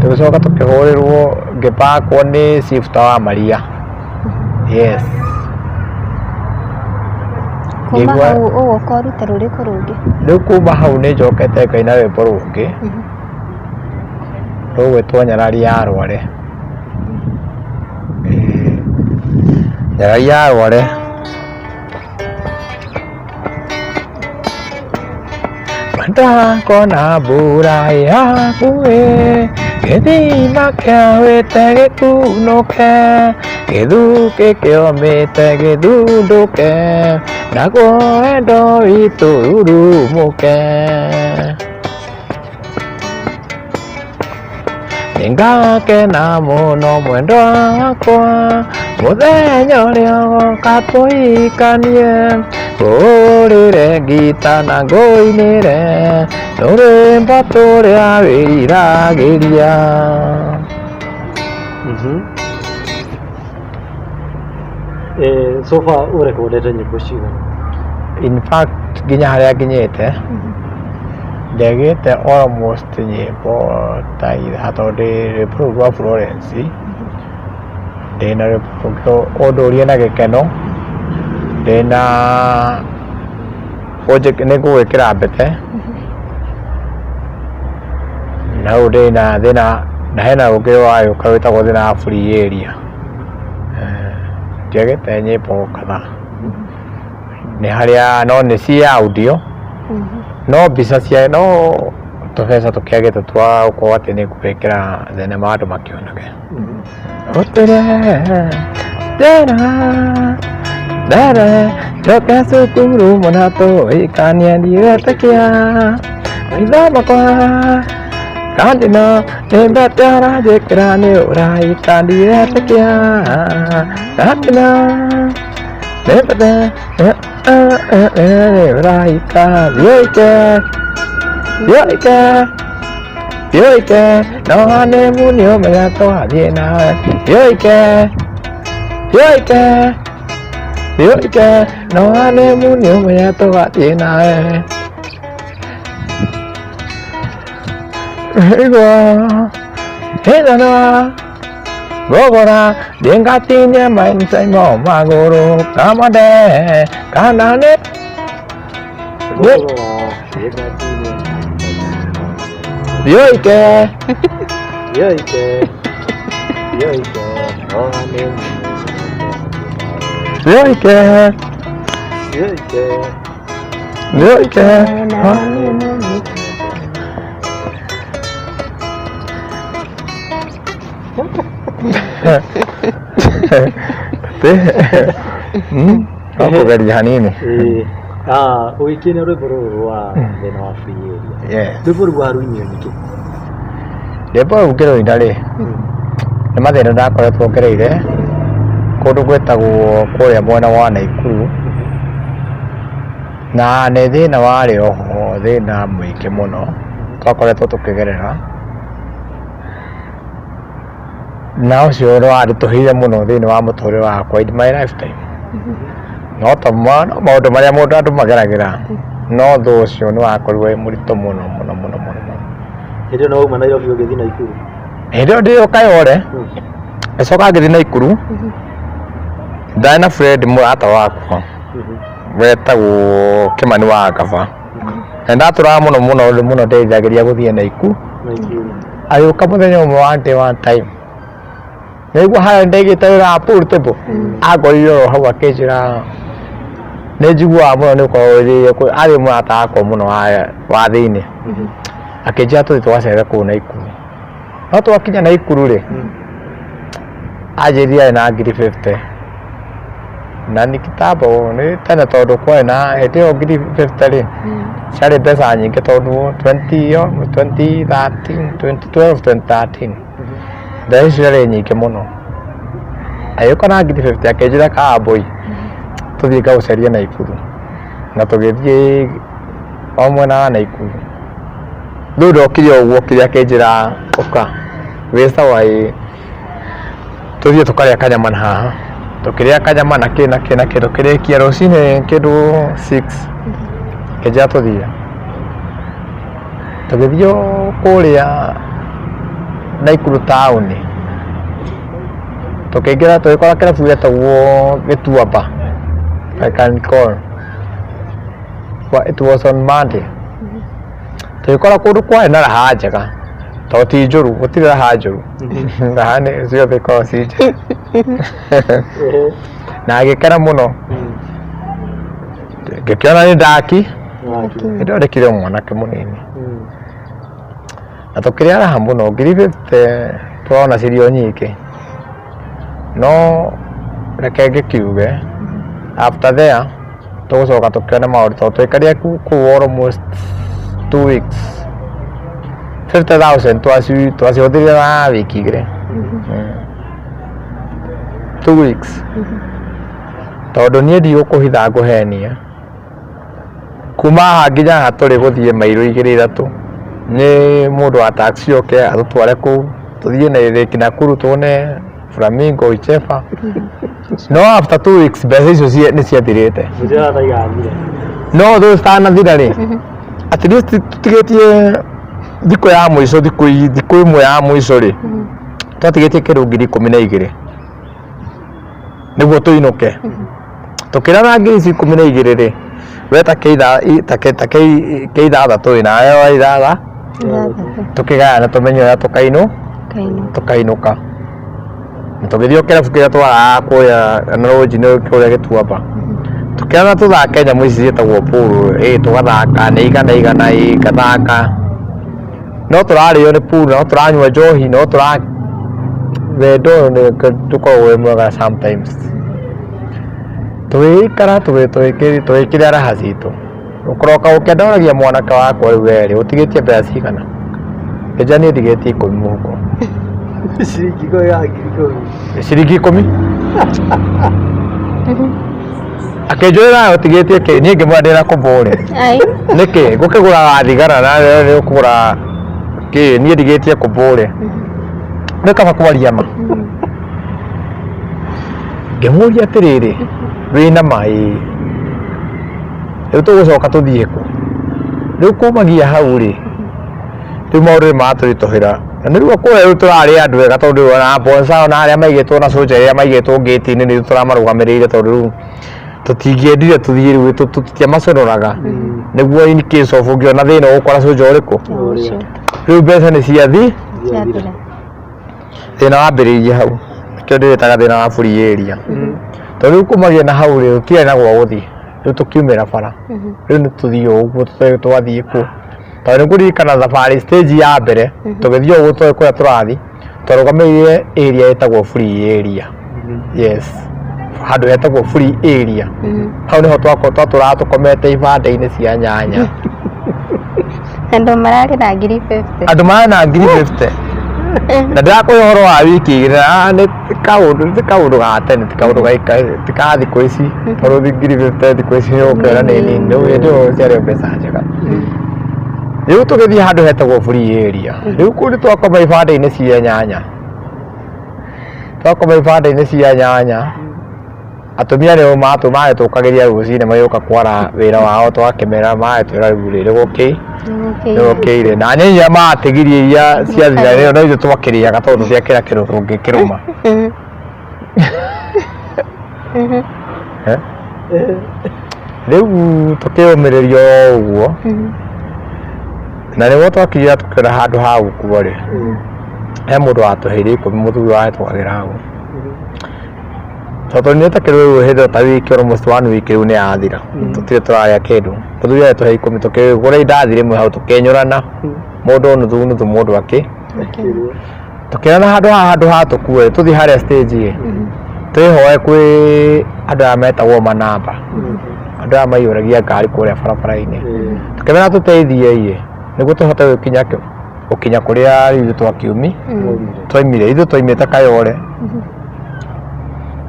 Tugicoka tukihurirwo ngipakwo ni Shifter wa Maria. Yes. Kuma hau uguka uruta ruriku rungi? Riu kuma hau ni njokete ngaina rwimbo rungi rugwitwo Nyarari ya Rware. Nyarari ya Rware ndakona mbura yakuhĩ gĩthima kĩawĩte gĩkunũke gĩthukĩ kĩomĩte gĩthundũke naguo wendo witũ rurumũke. Nĩngakena mũno mwendwa wakwa mũthenya ũrĩa ũgoka tũhikanie ngũhũrĩre ngita na ngũinĩre tũrĩmbo tũrĩa wĩriragĩria. So far urekondete nyĩmbo cigana? In fact nginya harĩa nginyĩte ndegĩte almost nyĩmbo ta ithatũ. Ndĩ rwĩmbo rũu rwa Florence, ndĩna rwĩmbo ũndũrie na gĩkeno, ndĩna nĩngũgwĩkĩra mbete, na rĩu ndĩna thĩna na hena ũngĩ wayũka wĩtagwo thĩna wa Free Area. Ndiagĩte nyĩmbo kadhaa nĩ harĩa no nĩ cia audio no mbica cia no tũbeca tũkĩagĩte twa gũkorwo atĩ nĩ ngwĩkĩra thenema andũ makĩonage. Njoke cukuru mũna tũhikanie ndiretĩkia maitho makwa kandi no nĩ mbete ũranjĩkĩra nĩ ũrahika ndiretĩkia kandi no nĩ mbete ũrahika thiũike no hanĩmu nĩ ũmenya twathiĩ nawe thiũike no hanĩmu nĩ ũmenya twathiĩ nawe. Igua ĩthana gogora ndĩngatinie maincaimo magũrũ kamande kana nĩ thiũike kũgeria hanini. Ũgĩkĩne rwĩmbo rũrũ rwa thĩna wa Free Area, rwĩmbo rũu waruinire nĩkĩ? Rwĩmbo rũu ngĩrũina rĩ nĩ mathĩna ndakoretwo ngereire kũndũ gwĩtagwo kũrĩa mwena wa Naikuru, na nĩ thĩna warĩ oho thĩna mũingĩ mũno twakoretwo tũkĩgerera, na ũcio nĩwanditũhĩire mũno thĩinĩ wa mũtũrĩre wakwa in my lifetime. No ta maũndũ marĩa mũndũ andũ mageragĩra no thũ ũcio nĩwakorirwo wĩ mũritũ mũno mũno mũno mũno. Hĩndĩ ĩyo no uma Nairobi ũgĩthiĩ Naikuru? Hĩndĩ ĩyo ndĩ o Kayole ngĩcoka ngĩthiĩ Naikuru, ndarĩ na friend mũrata wakwa wetagwo Kĩmani wa Kaba, na ndatũraga mũno mũno mũno ndeithagĩria gũthiĩ Naikuru. Agĩũka mũthenya ũmwe one time nĩguo harĩa ndaigĩte wĩra wa pool table angorire hau akĩnjĩra nĩ njiguaga mũno nĩ ũkorwo arĩ mũrata wakwa mũno wa thĩinĩ, akĩnjĩra tũthiĩ tũgacere kũu Naikuru. No twakinya Naikuru rĩ anjĩrire arĩ na ngiri 50 na nĩ kitambo nĩ tene tondũ kwarĩ na hĩndĩ ĩyo ngiri 50 rĩ ciarĩ mbeca nyingĩ tondũ 2013 mbeca icio ciarĩ nyingĩ mũno. Agĩũka na ngiri 50 akĩnjĩra kambũi tũthiĩ ngagũceria Naikuru, na tũgĩthiĩ o mwena wa Naikuru. Rĩu ndokire ũguo kĩrĩa akĩnjĩra ũka wĩ sawa tũthiĩ tũkarĩa kanyama na haha. Tũkĩrĩa kanyama na kĩ tũkĩrĩkia rũcinĩ kĩndũ 6 Keja tuthie tugithio kuria Naikuru town tukiingira tugikora kirabu getagwo Gituamba I can call it was on Monday tugikora kundu kwari na raha njega to ti njuru gutire raha njuru raha ni ciothe ikoragwo ci njega na agikena muno ngikiona ni ndaki ndondekire mwanake munini na tukiria raha muno ngiri 50 turona cirio nyingi no reke ngikiuge after there tugucoka tukiona maundu to twikaria ku almost 2 weeks 50,000 twacihũthĩrire na wiki igĩrĩ 2 weeks tondũ niĩ ndigũkũhitha ngũhenia kuma haha nginya haha tũrĩ gũthiĩ mairũ 2-3 nĩ mũndũ wa taxi oke atũtware kũu tũthiĩ na Nakuru tuone Flamingo Ichefa no after 2 weeks mbeca icio nĩ ciathirĩte no thũ citanathira rĩ at least tũtigĩtie thikũ ya mũico thikũ ĩmwe ya mũico rĩ twatigĩtie kĩndũ 12,000 nĩguo tũinũke tũkĩrana 12,000 rĩ we ta K3 wĩ nawe wa 3 tũkĩgayana tũmenye ũrĩa tũkainũka tũgĩthiĩ kĩrabu kĩrĩa twaraga kũrĩa Narũnji-inĩ kũrĩa Gituamba tũkĩrana tũthake nyamũ ici ciĩtagwo pool tũgathaka nĩ igana ngathaka no tũrarĩo nĩ pool no tũranyua njohi no wendo tũkoragwo wĩ mwega sometimes tũgĩikara tũgĩkĩrĩa raha citũ ũkoroka ũkĩndoragia mwanake wakwa rĩu werĩ ũtigĩtie mbeca cigana Keja niĩ ndigĩtie 10 mũhuko ciringi 10 akĩnjũĩra ũtigĩtie kĩ niĩ ngĩmwĩra ndĩna kũmbũre nĩkĩ ngũkĩgũraga thigara nawe nĩ ũkũgũra kĩ niĩ ndigĩtie kũmbũre nĩ kaba kwaria ma ngĩmũria atĩrĩrĩ wĩna maĩ rĩu tũgũcoka tũthiĩ kũ rĩu kumagia hau rĩ rĩu maũndũ nĩ matũritũhĩra na nĩruo kũrĩa rĩu tũrarĩ andũ ega tondũ ona bonsa ona arĩa maigĩtwo na soja arĩa maigĩtwo ngĩti-inĩ nĩ tũramarũgamĩrĩire tondũ rĩu tũtingĩendire tũthiĩ rĩu tũtiamaconoraga nĩguo in case of ũngĩona thĩna ũgũkora soja ũrĩkũ rĩu mbeca nĩ ciathi thĩna wambĩrĩirie hau kĩo ndĩrĩtaga thĩna wa free area tondũ rĩu kumagia na hau rĩ tũtiarĩ na gwa gũthiĩ rĩu tũkiumĩra bara rĩu nĩ tũthiĩ ũguo twathiĩ kũ tondũ nĩ kũririkana thabarĩ stage ya mbere tũgĩthiĩ ũguo tũĩ kũrĩa tũrathiĩ twarũgamĩrĩire area ĩtagwo free area yes handũ hetagwo free area hau nĩho twatũraga tũkomete ibanda-inĩ cia nyanya andũ mararĩ na 50,000 andũ mararĩ na 50,000 na ndĩrakũhe ũhoro wa wiki igĩrĩ nĩ kaũndũ ga tene ti kaũndũ ti ka thikũ ici tondũ 50,000 thikũ ici ũkĩona nĩ nini rĩu hĩndĩ ĩyo ciarĩ mbeca njega rĩu tũgĩthiĩ handũ hetagwo free area rĩu kũu nĩ twakoma ibanda-inĩ cia nyanya atumia nĩo matũmaga tũkagĩria rũcinĩ magĩũka kwara wĩra wao twakĩmera magĩtwĩra rĩu rĩrĩ gũkĩire na nyanya iria matigirie iria ciathira rĩo no ithuĩ twakĩrĩaga tondũ ciakĩra kĩndũ tũngĩkĩrũma rĩu tũkĩũmĩrĩria ũguo na nĩguo twakinya tũkĩona handũ ha gũkuo rĩ he mũndũ watũheire 10 mũthuri wahĩtũkagĩra hau tondũ nĩ takĩrwo hĩndĩ ta wiki almost 1 week rĩu nĩ yathira tũtirĩ tũrarĩa kĩndũ mũthuri atũhe 10 tũkĩgũra indathi rĩmwe hau tũkĩnyũrana mũndũ nuthu mũndũ akĩ tũkĩona handũ ha tũkuo tũthiĩ harĩa stage twĩhoe kwĩ andũ aya metagwo manamba andũ aya maiyũragia ngari kũrĩa barabara-inĩ tũkĩmera tũteithie nĩguo tũhote gũkinya kũrĩa ithuĩ twaumire ithuĩ twaumĩte Kayole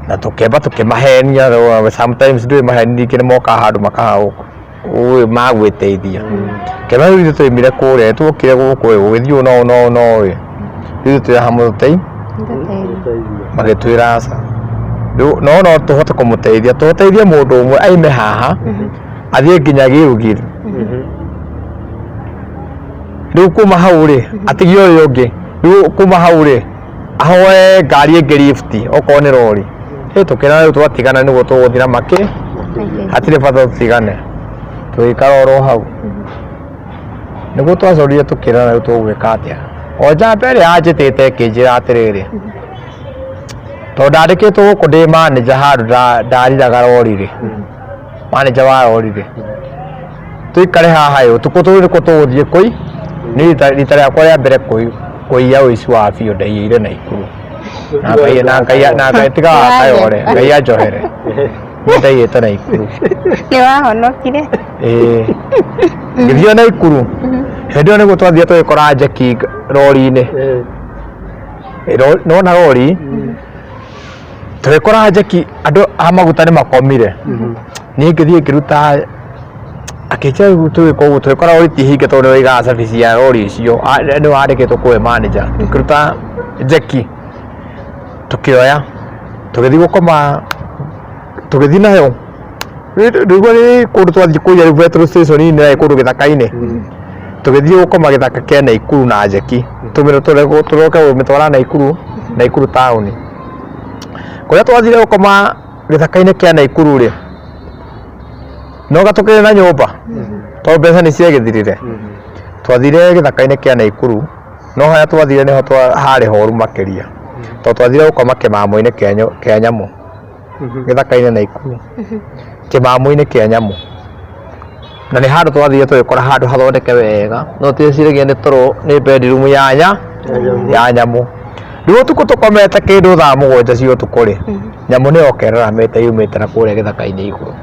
na tũkĩamba tũkĩmahenia sometimes ndũĩ maheni ningĩ nĩ moka handũ makaha magwĩteithia kĩmera rĩu ithuĩ twaumire kũrĩa twokire gũkũ gũgĩthiĩ no ithuĩ twĩ hamwe magĩtwĩra aca no tũhote kũmũteithia tũteithie mũndũ ũmwe aime haha athiĩ nginya Gilgil riu kuma hau ri atigio ri ungi riu kuma hau ri ahoe ngari ingi lift okorwo ni rori tukira riu twatigana niguo tuguthira maki hatire bata tutigane tuikara oro hau niguo twacorire tukirana riu tugwika atia o njamba iria yanjitite ikinjira atiriri to ndandikitwo guku ndi manager handu ndariraga rori ri manager wa rori ri tuikare haha utuku turi ko tuguthie koi ni rita riakwa ria mbere kuiya uici wa bio ndaiyire Naikuru na ngai tiga kayore ngai anjohere ndaiyite Naikuru ni wahonokire ngithio Naikuru hendio niguo twathie twikora njeki rori-ini nona rori twikora njeki andu a maguta ni makomire ni ngithie ngiruta akicha twiko uguo twikora rori tihinge tondu wiga service ya rori icio ni wandikitwo kuwe manager ngiruta njeki tukioya tugithii gukoma tugithii nayo niguo ni kundu twathie kuya petrol station ni kundu githaka-ini tugithii gukoma githaka kia Naikuru na njeki turoke mitwara Naikuru town kuria twathire gukoma githaka-ini kia Naikuru ri no gatukire na nyumba to mbeca ni ciagithirire twathire githaka-ini kia Naikuru no haya twathire niho hari horu makiria to twathire gukoma kimamo-ini kia nyamu githaka-ini Naikuru kimamo-ini kia nyamu na ni handu twathire twikora handu hathondeke wega no twiciragia ni toro ni bedroom ya nyamu riu utuku tukomete kindu thaa 7 cia utuku ri nyamu ni okerera mete yumite na kuria githaka-ini iguru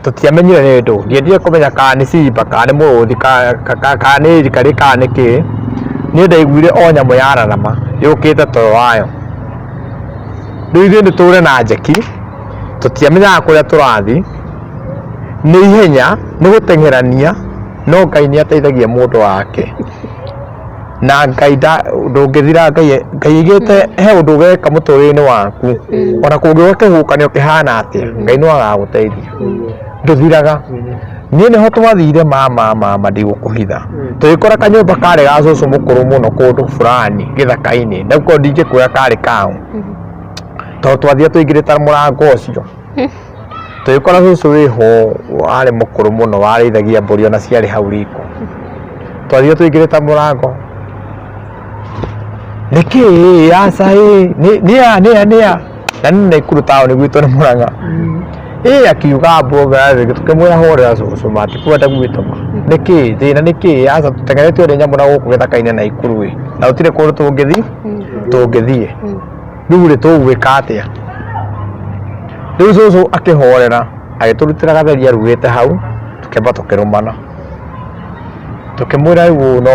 tutiamenyire ni ndu ndiendire kumenya kana ni simba kana ni muruthi kana ni rikari kana ni ki ni ndaiguire o nyamu ya rarama yukite toro wayo riu ithuĩ nĩ tũre na njeki tutiamenyaga kuria turathi ni ihenya ni guteng'erania no Ngai ni ateithagia mundu wake na Ngai ndungithira Ngai igite he undu geka muturire-ini waku ona kungiwa kihukanio kihana atia Ngai no agaguteithia nduthiraga nie niho twathire mama ndigukuhitha tuyikora kanyumba kari ga cucu mukuru muno kundu fulani githaka-ini nakuo ndingikuya kari kao to twathie tuingirita murango ucio tuyikora cucu wiho ari mukuru muno warithagia mburi ona ciari hau riko twathie tuingirita murango niki asa nia na ni Naikuru town gwitu ni Murang'a akiuga mboga tukimwira horera cucu matikwenda gwituma niki thina niki asa tutengeretio ri nyamu na guku githaka-ini Naikuru na utire kundu tungithie riu ri tugwika atia riu cucu akihorera agiturutira gatheri arugite hau tukimba tukirumana tukimwira riu no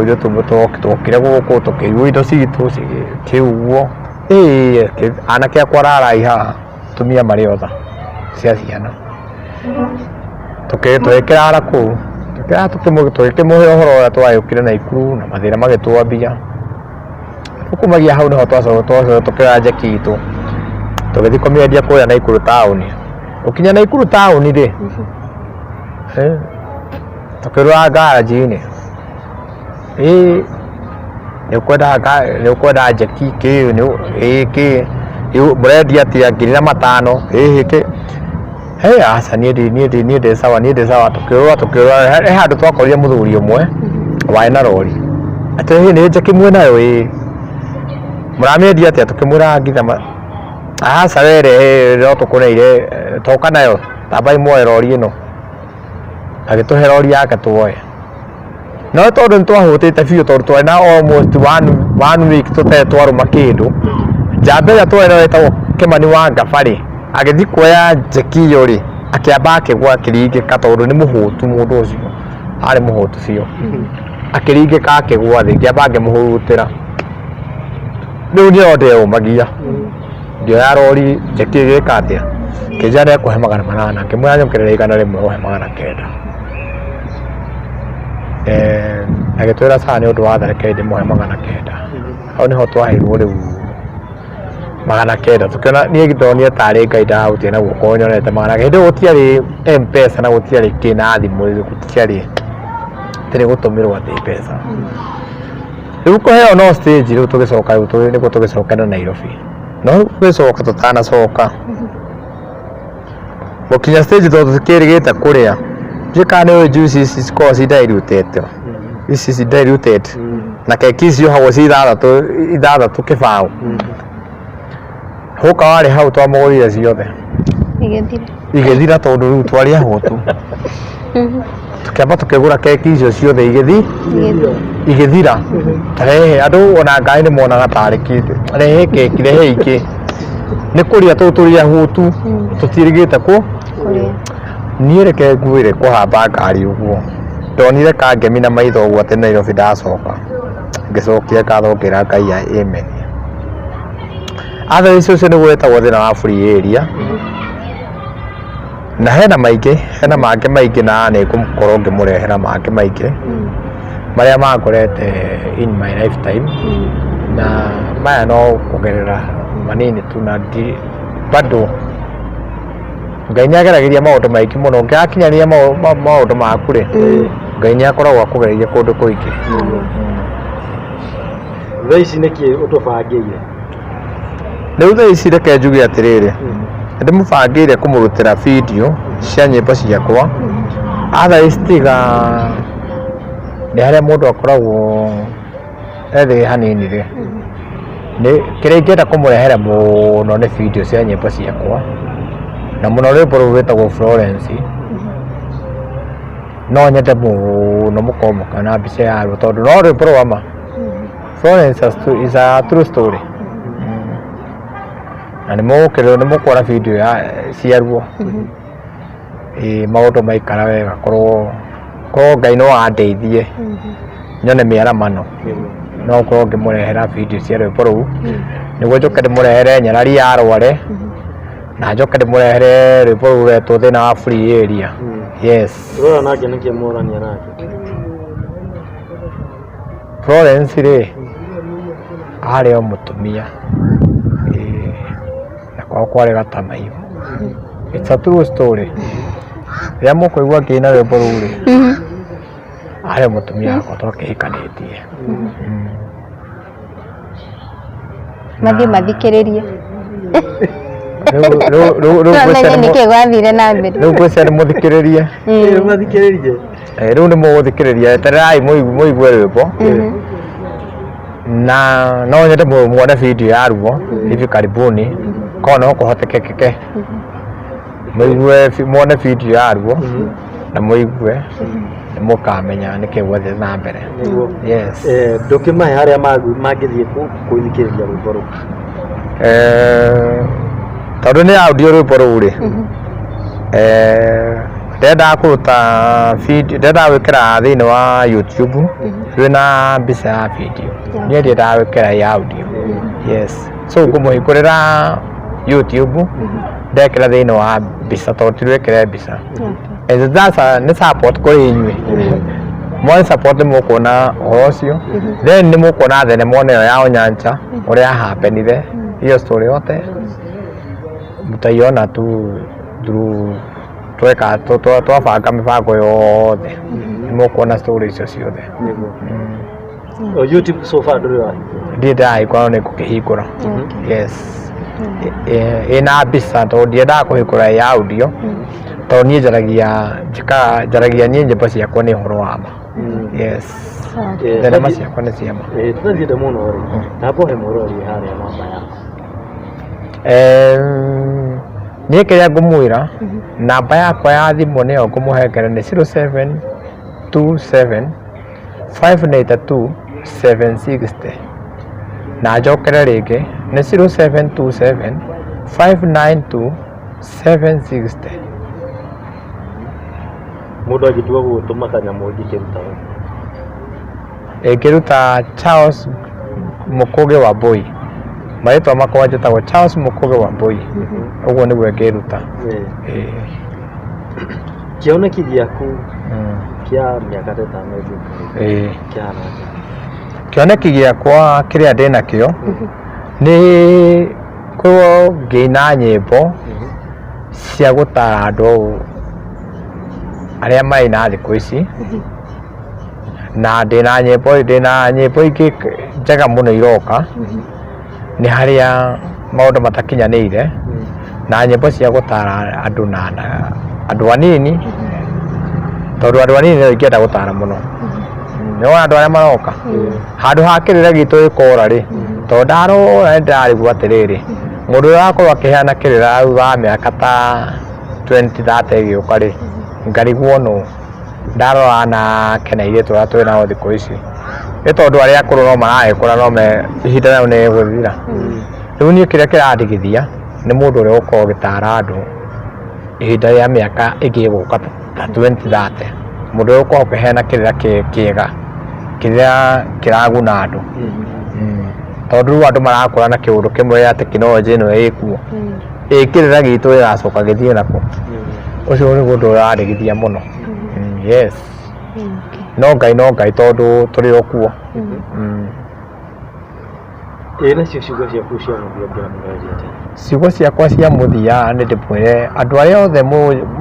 ithuĩ twokire guku tukĩigua indo citũ kiuguo anake akwa ararai haha tumia marĩ otha cia ciana twĩkĩrara kũu tũkĩmũhe ũhoro ũrĩa twagĩũkire Naikuru na mathĩna magĩtwambia kumagia hau niho twacoka tukĩoya njeki itũ tũgĩthiĩ kũmĩendia kũrĩa Naikuru town ũkinya Naikuru town rĩ tukĩrora garage-inĩ nĩũkwenda njeki kĩ mũrendia atia 5,000 aca niĩ ndĩ sawa tukĩrora he handũ twakorire mũthuri ũmwe warĩ na rori atĩ nĩ njeki mwĩnayo mũramĩendia atĩa tukĩmwĩra ngitha aca were no tũkũneire toka nayo tambai muoe rori ĩno agĩtũhe rori yake tuoye no tondũ nĩtwahũtĩte biũ tondũ twarĩ na almost one week tũtarĩ twarũma kĩndũ njamba ĩrĩa twarĩ nayo ĩtagwo Kĩmani wa Ngabarĩ agĩthiĩ kuoya njeki ĩyo rĩ akĩamba akĩgwa akĩringĩka tondũ nĩ mũhũtu mũndũ ũcio arĩ mũhũtu biũ akĩringĩka akĩgwa thĩ ngĩamba ngĩmũhurutĩra rĩu nĩyo ndeyũmagia ngĩoya rori njeki ĩgĩka atĩa kĩnjĩra nĩekũhe 800 ngĩmwĩra njũkĩrĩra igana rĩmwe ũhe 900 agĩtwĩra sawa nĩ ũndũ wa tharĩkĩra ndĩmũhe 900 hau nĩho twaheirwo rĩu 900 tũkĩona niĩ ndonire tarĩ Ngai ndahutia na guoko nyonete 900 hĩndĩ ĩyo gũtiarĩ M-Pesa na gũtiarĩ kĩ na thimũ gũtiarĩ atĩ nĩ gũtũmĩrwo atĩ mbeca rĩu kũheo no stage rĩu tũgĩcoka rĩu nĩguo tũgĩcoka na Nairobi no tũgĩcoka tũtanacoka gũkinya stage tondũ tũkĩrĩgĩte kũrĩa njĩka nĩ juice ici cikoragwo ci diluted ici diluted na keki icio hagwo ci ithathatũ kĩbaũ hũka warĩ hau twamũgũrire ciothe igĩthira tondũ rĩu twarĩ ahũtu tukĩamba tukĩgũra keki icio ciothe igĩthira rehe andũ ona ngari nĩ monaga tarĩ kĩndũ rehe keki rehe ingĩ nĩ kũrĩa tũrĩ ahũtu tũtirigĩte kũ niĩ reke ngwĩre kũhamba ngari ũguo ndonire kangemi na maitho ũguo atĩ Nairobi ndacoka ngĩcokia ngatho ngĩra Ngai amen otherwise ũcio nĩguo wĩtagwo thĩna wa free area na hena mangĩ maingĩ na nĩngũkorwo ngĩmũrehera mangĩ maingĩ marĩa mangorete in my lifetime na maya no kugerera manini tu na bado Ngai nĩageragĩria maũndũ maingĩ mũno ngĩakinyanĩria maũndũ maku rĩ Ngai nĩakoragwo akũgereria kũndũ kũingĩ thaa ici nĩkĩ ũtũbangĩire rĩu thaa ici reke njuge atĩrĩrĩ ndĩmũbangĩire kũmũrutĩra video cia nyĩmbo ciakwa otherwise tiga nĩ harĩa mũndũ akoragwo ethĩ hanini rĩ kĩrĩa ingĩenda kũmũrehera mũno nĩ video cia nyĩmbo ciakwa na mũno rwĩmbo rũu rwĩtagwo Florence no nyende mũno mũkorwo mũkĩona mbica yaruo tondũ no rwĩmbo rwa ma Florence is a true story na nĩ mũkuona video ciaruo maũndũ maikara wega korwo Ngai no andeithie nyone mĩaramano no korwo ngĩmũrehera video cia rwĩmbo rũu nĩguo njoke ndĩmũrehere nyarari ya Rware na njoke ndĩmũrehere rwĩmbo rũu rwetwo thĩna wa free area yes rora nake nĩkĩ mũrania nake Florence rĩ arĩ o mũtumia na kwao kwarĩ Gatamaiyũ it's a true story rĩrĩa mũkũigua ngĩina rwĩmbo rũu rĩ arĩ mũtumia wakwa twakĩhikanĩtie mathikĩrĩrie nĩkĩ gwathire na mbere rĩu ngwĩciria nĩ mũthikĩrĩrie rĩu nĩ mũgũthikĩrĩria etererai mũigue rwĩmbo na no nyende muone video yaruo hivi karibuni korwo no kũhotekekeke muone video yaruo na mũigue nĩ mũkamenya nĩkĩ gwathire na mbere yes ndũkĩmahe harĩa mangĩthiĩ kũthikĩrĩria rwĩmbo rũu tondũ nĩ audio rwĩmbo rũu rĩ ndenda kũruta video ndenda gwĩkĩra thĩinĩ wa YouTube wĩna mbica ya video niĩ ndiendaga gwĩkĩra ya audio yes so ngũmũhingũrĩra YouTube ndekĩra thĩinĩ wa mbica tondũ tirwĩkĩre mbica nĩ support kũrĩ inyuĩ mwone support nĩ mũkuona ũhoro ũcio then nĩ mũkuona thenema ĩyo ya Onyancha ũrĩa hapenire hiyo story yote mtaiona tu twabanga mĩbango yothe nĩ mũkuona story icio ciothe YouTube so far ndiendaga nĩ ngũkĩhingũra yes ĩna mbica tondũ ndiendaga kũhingũra ya audio tondũ niĩ njaragia niĩ nyĩmbo ciakwa nĩ ũhoro wa ma yes thenema ciakwa nĩ cia ma tũthiĩte mũno rĩ namba he mũrori harĩa namba yakwa niĩ kĩrĩa ngũmwĩra namba yakwa ya thimũ nĩyo ngũmũhengera nĩ 0727 592 760 na njokere rĩngĩ nĩ 0727 592 760 mũndũ agĩtua gũtũma kanyamũ ingĩruta Charles Mũkũgĩ wa Mbũi marĩtwa makwa njĩtagwo Charles Mũkũgĩ wa Mbũi ũguo nĩguo ngĩruta kĩoneki gĩaku kĩa mĩaka 5 kĩoneki gĩakwa kĩrĩa ndĩnakĩo nĩ korwo ngĩina nyĩmbo cia gũtara andũ arĩa marĩ na thikũ ici na ndina nyimbo ingĩ njega mũno iroka nĩ harĩa maũndũ matakinyanĩire na nyimbo cia gũtara andũ na andũ anini tondũ andũ anini nĩo ingĩenda gũtara mũno nĩ wona andũ arĩa maroka handũ ha kĩrĩra gitũ gĩkora rĩ tondũ ndarora nĩndĩrarigwo atĩrĩrĩ mũndũ ũrĩa wakorwo akĩheana kĩrĩra thutha wa mĩaka ta 20-30 ĩgĩũka rĩ ngarigwo nũ ndarora nake na airĩtu arĩa twĩ nao thikũ ici nĩ tondũ arĩa akũrũ no maragĩkũra no ihinda rĩu nĩ rĩgũthira rĩu niĩ kĩrĩa kĩrandigithia nĩ mũndũ ũrĩa ũkorwo ũgĩtara andũ ihinda rĩa mĩaka ĩgĩgũka ta 20-30 mũndũ ũrĩa ũkorwo ũkĩheana kĩrĩra kĩega kĩrĩa kĩraguna andũ tondũ rĩu andũ marakũra na kĩũndũ kĩmwe gĩa tekinoronjĩ ĩno ĩkuo kĩrĩra gitũ gĩgacoka gĩthiĩ nakũ ũcio nĩguo ũndũ ũrandigithia mũno yes no Ngai tondũ tũrĩ o kuo nacio ciugo ciaku cia mũthia ũngĩramũgeria atĩa ciugo ciakwa cia mũthia nĩ ndĩmwĩre andũ arĩa othe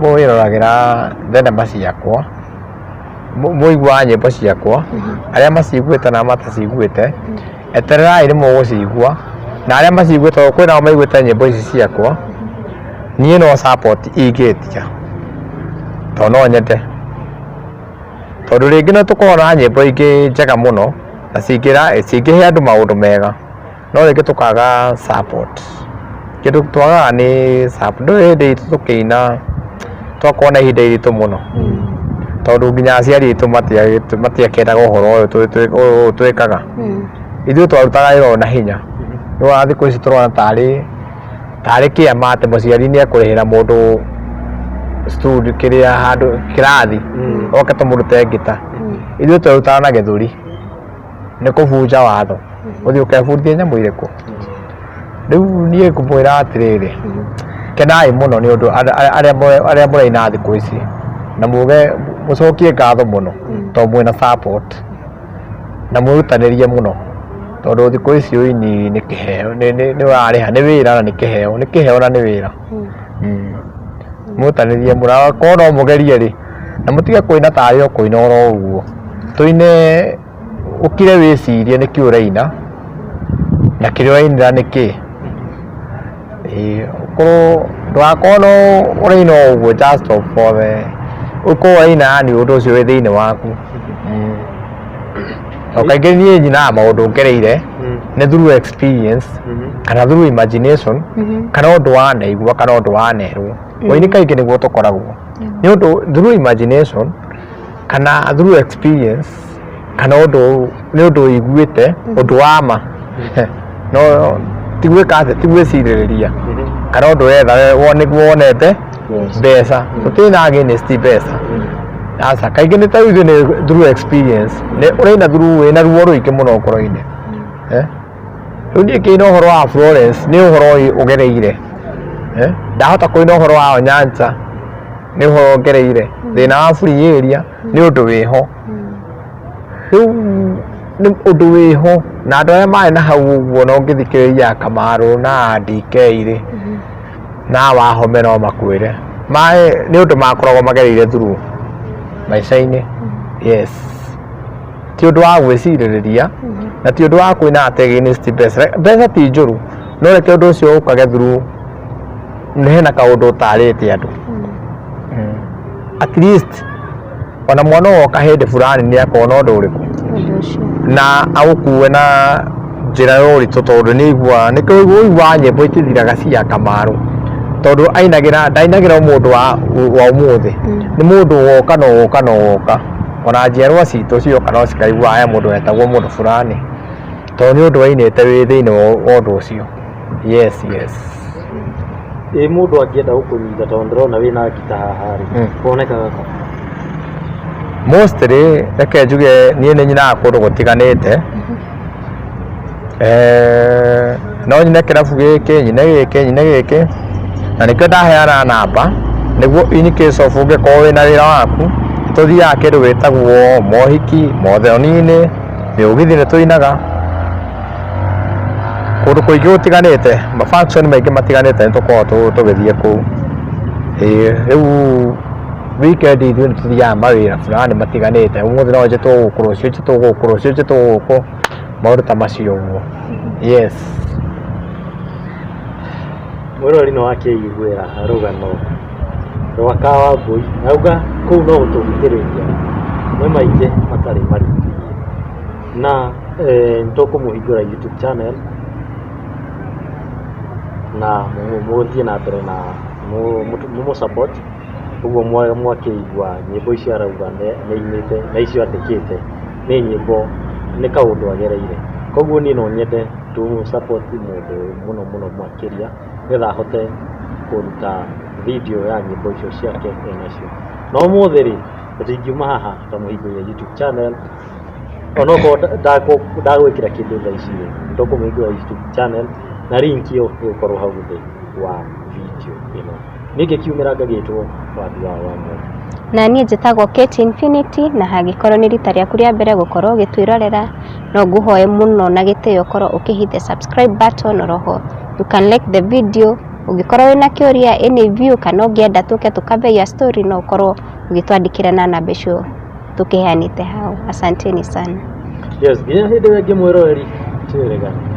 mwĩroragĩra thenema ciakwa mũiguaga nyĩmbo ciakwa arĩa maciguĩte na mataciguĩte etererai nĩ mũgũcigua na arĩa maciguĩte kwĩ nao maiguĩte nyĩmbo ici ciakwa niĩ no support ingĩtia tondũ no nyende tondũ rĩngĩ no tũkorwo na nyĩmbo ingĩ njega mũno na cingĩhe andũ maũndũ mega no rĩngĩ tũkaga support kĩndũ twagaga nĩ support ndũrĩ hĩndĩ itũ tũkĩina twakorwo na ihinda iritũ mũno tondũ nginya aciari aitũ matiakĩendaga ũhoro ũyũ twĩkaga ithuĩ twarutaga wĩra na hinya no thikũ ici tũrona tarĩ kĩama atĩ mũciari nĩ ekũrĩhĩra mũndũ studio kĩrĩa handũ kĩrathi oke tũmũrute ngita ithuĩ twarutaga na gĩthũri nĩ kũbunja watho ũthiĩ ũkebundithia nyamũ irĩkũ rĩu niĩ ngũmwĩra atĩrĩrĩ kenai mũno nĩ ũndũ arĩa mũraina thikũ ici na muge mũcokie ngatho mũno tondũ mwĩna support na mwĩrutanĩrie mũno tondũ thikũ ici ũini nĩ kĩheo nĩ ũrarĩha nĩ wĩra na nĩ kĩheo na nĩ wĩra mwĩrutanĩrie mũno akorwo no mũgerie rĩ na mũtige kũina tarĩ o kũina oro ũguo tũine ũkire wĩcirie nĩkĩ ũraina na kĩrĩa ũrainĩra nĩkĩ ũkorwo ndũgakorwo no ũraina ũguo just for the ũkorwo ũraina nĩ ũndũ ũcio wĩ thĩinĩ waku kaingĩ niĩ nyinaga maũndũ ngereire nĩ through experience kana through imagination kana ũndũ wanaigua kana ũndũ wanerwo ũini kaingĩ nĩguo tũkoragwo nĩ ũndũ through imagination kana through experience kana ũndũ nĩ ũndũ ũiguĩte ũndũ wa ma no tigwĩcirĩrĩria kana ũndũ wetha nĩguo wonete mbeca tũtirĩ na against mbeca aca kaingĩ nĩ ta ithuĩ nĩ through experience ũraina through wĩna ruo rũingĩ mũno ngoro-inĩ rĩu niĩ kĩina ũhoro wa Florence nĩ ũhoro ũgereire ndahota kũina ũhoro wa Onyancha nĩ ũhoro ngereire thĩna wa free area nĩ ũndũ wĩho rĩu nĩ ũndũ wĩho na andũ arĩa marĩ na hau ũguo no ngĩthikĩrĩria Kamarũ na DK irĩ na Wahome no makwĩre nĩ ũndũ makoragwo magereire through maica-inĩ yes ti ũndũ wa gwĩcirĩrĩria na ti ũndũ wa kwĩna atĩ against mbeca ti njũru no reke ũndũ ũcio ũkage through nĩ hena kaũndũ ũtarĩte andũ at least ona mwana woka hĩndĩ fulani nĩ akona ũndũ ũrĩkũ na agũkue na njĩra ya ũritũ tondũ nĩ aiguaga nĩkĩo ũiguaga nyĩmbo itithiraga cia Kamarũ tondũ ndainagĩra mũndũ wa ũmũthĩ nĩ mũndũ woka ona njiarwa citũ cioka no cikaigua aya mũndũ wetagwo mũndũ fulani tondũ nĩ ũndũ wainĩte wĩ thĩinĩ wa ũndũ ũcio yes mũndũ angĩenda gũkũnyita tondũ ndĩrona wĩna ngita haha rĩ wonekaga kũ mostly reke njuge niĩ nĩ nyinaga kũndũ gũtiganĩte no nyine kĩrabu gĩkĩ nyine gĩkĩ na nĩkĩo ndaheana namba nĩguo in case of ũngĩkorwo wĩna wĩra waku tũthiaga kĩndũ wĩtagwo mohiki mothoni-inĩ mĩũgithi nĩ tũinaga kũndũ kũingĩ gũtiganĩte mafunction maingĩ matiganĩte nĩ tũkoragwo tũgĩthiĩ kũu rĩu weekend ithuĩ nĩ tũthiaga mawĩra fulani matiganĩte, ũmũthĩ no nje tũgũkũ, rũciũ nje tũgũkũ, rũciũ nje tũgũkũ, maũndũ ta macio ũguo. Yes. Mwĩrori no akĩiguĩra rũgano rwa Kawambũi auga kũu no gũtũgithĩrĩria nĩ maingĩ matarĩ maringĩ, na nĩtũkũmũhingũra YouTube channel na mũgũthiĩ na mbere na mũmũsupport, ũguo mwakĩigua nyĩmbo icio arauga nĩainĩte na icio andĩkĩte nĩ nyĩmbo, nĩ kaũndũ agereire. Koguo niĩ no nyende tũmũsupport mũndũ mũno mũno makĩria nĩgetha ahote kũruta video ya nyĩmbo icio ciake enacio. No ũmũthĩ rĩ tũtingiuma haha tũtamũhingũrĩre YouTube channel, onokorwo ndagwĩkĩra kĩndũ thaa ici rĩ nĩtũkũmũhingũra YouTube channel na link ĩyo ĩgũkorwo hau thĩ wa video ĩno. Niĩ ngĩkiumĩra ngagĩtwo Wandua wa Mwangi. Na niĩ njĩtagwo Kate Infinity, na hangĩkorwo nĩ rita rĩaku rĩa mbere gũkorwo ũgĩtwĩrorera, no ngũhoe mũno na gĩtĩo ũkorwo ũkĩhitha subscribe button, oroho you can like the video. Ũngĩkorwo wĩna kĩũria any view kana ũngĩenda tũke tũkabe ya story, no ũkorwo ũgĩtwandĩkĩra na namba icio tũkĩheanĩte hau. Asanteni sana. Yes, nginya hĩndĩ ĩngĩ mwĩroreri, twĩrĩgane.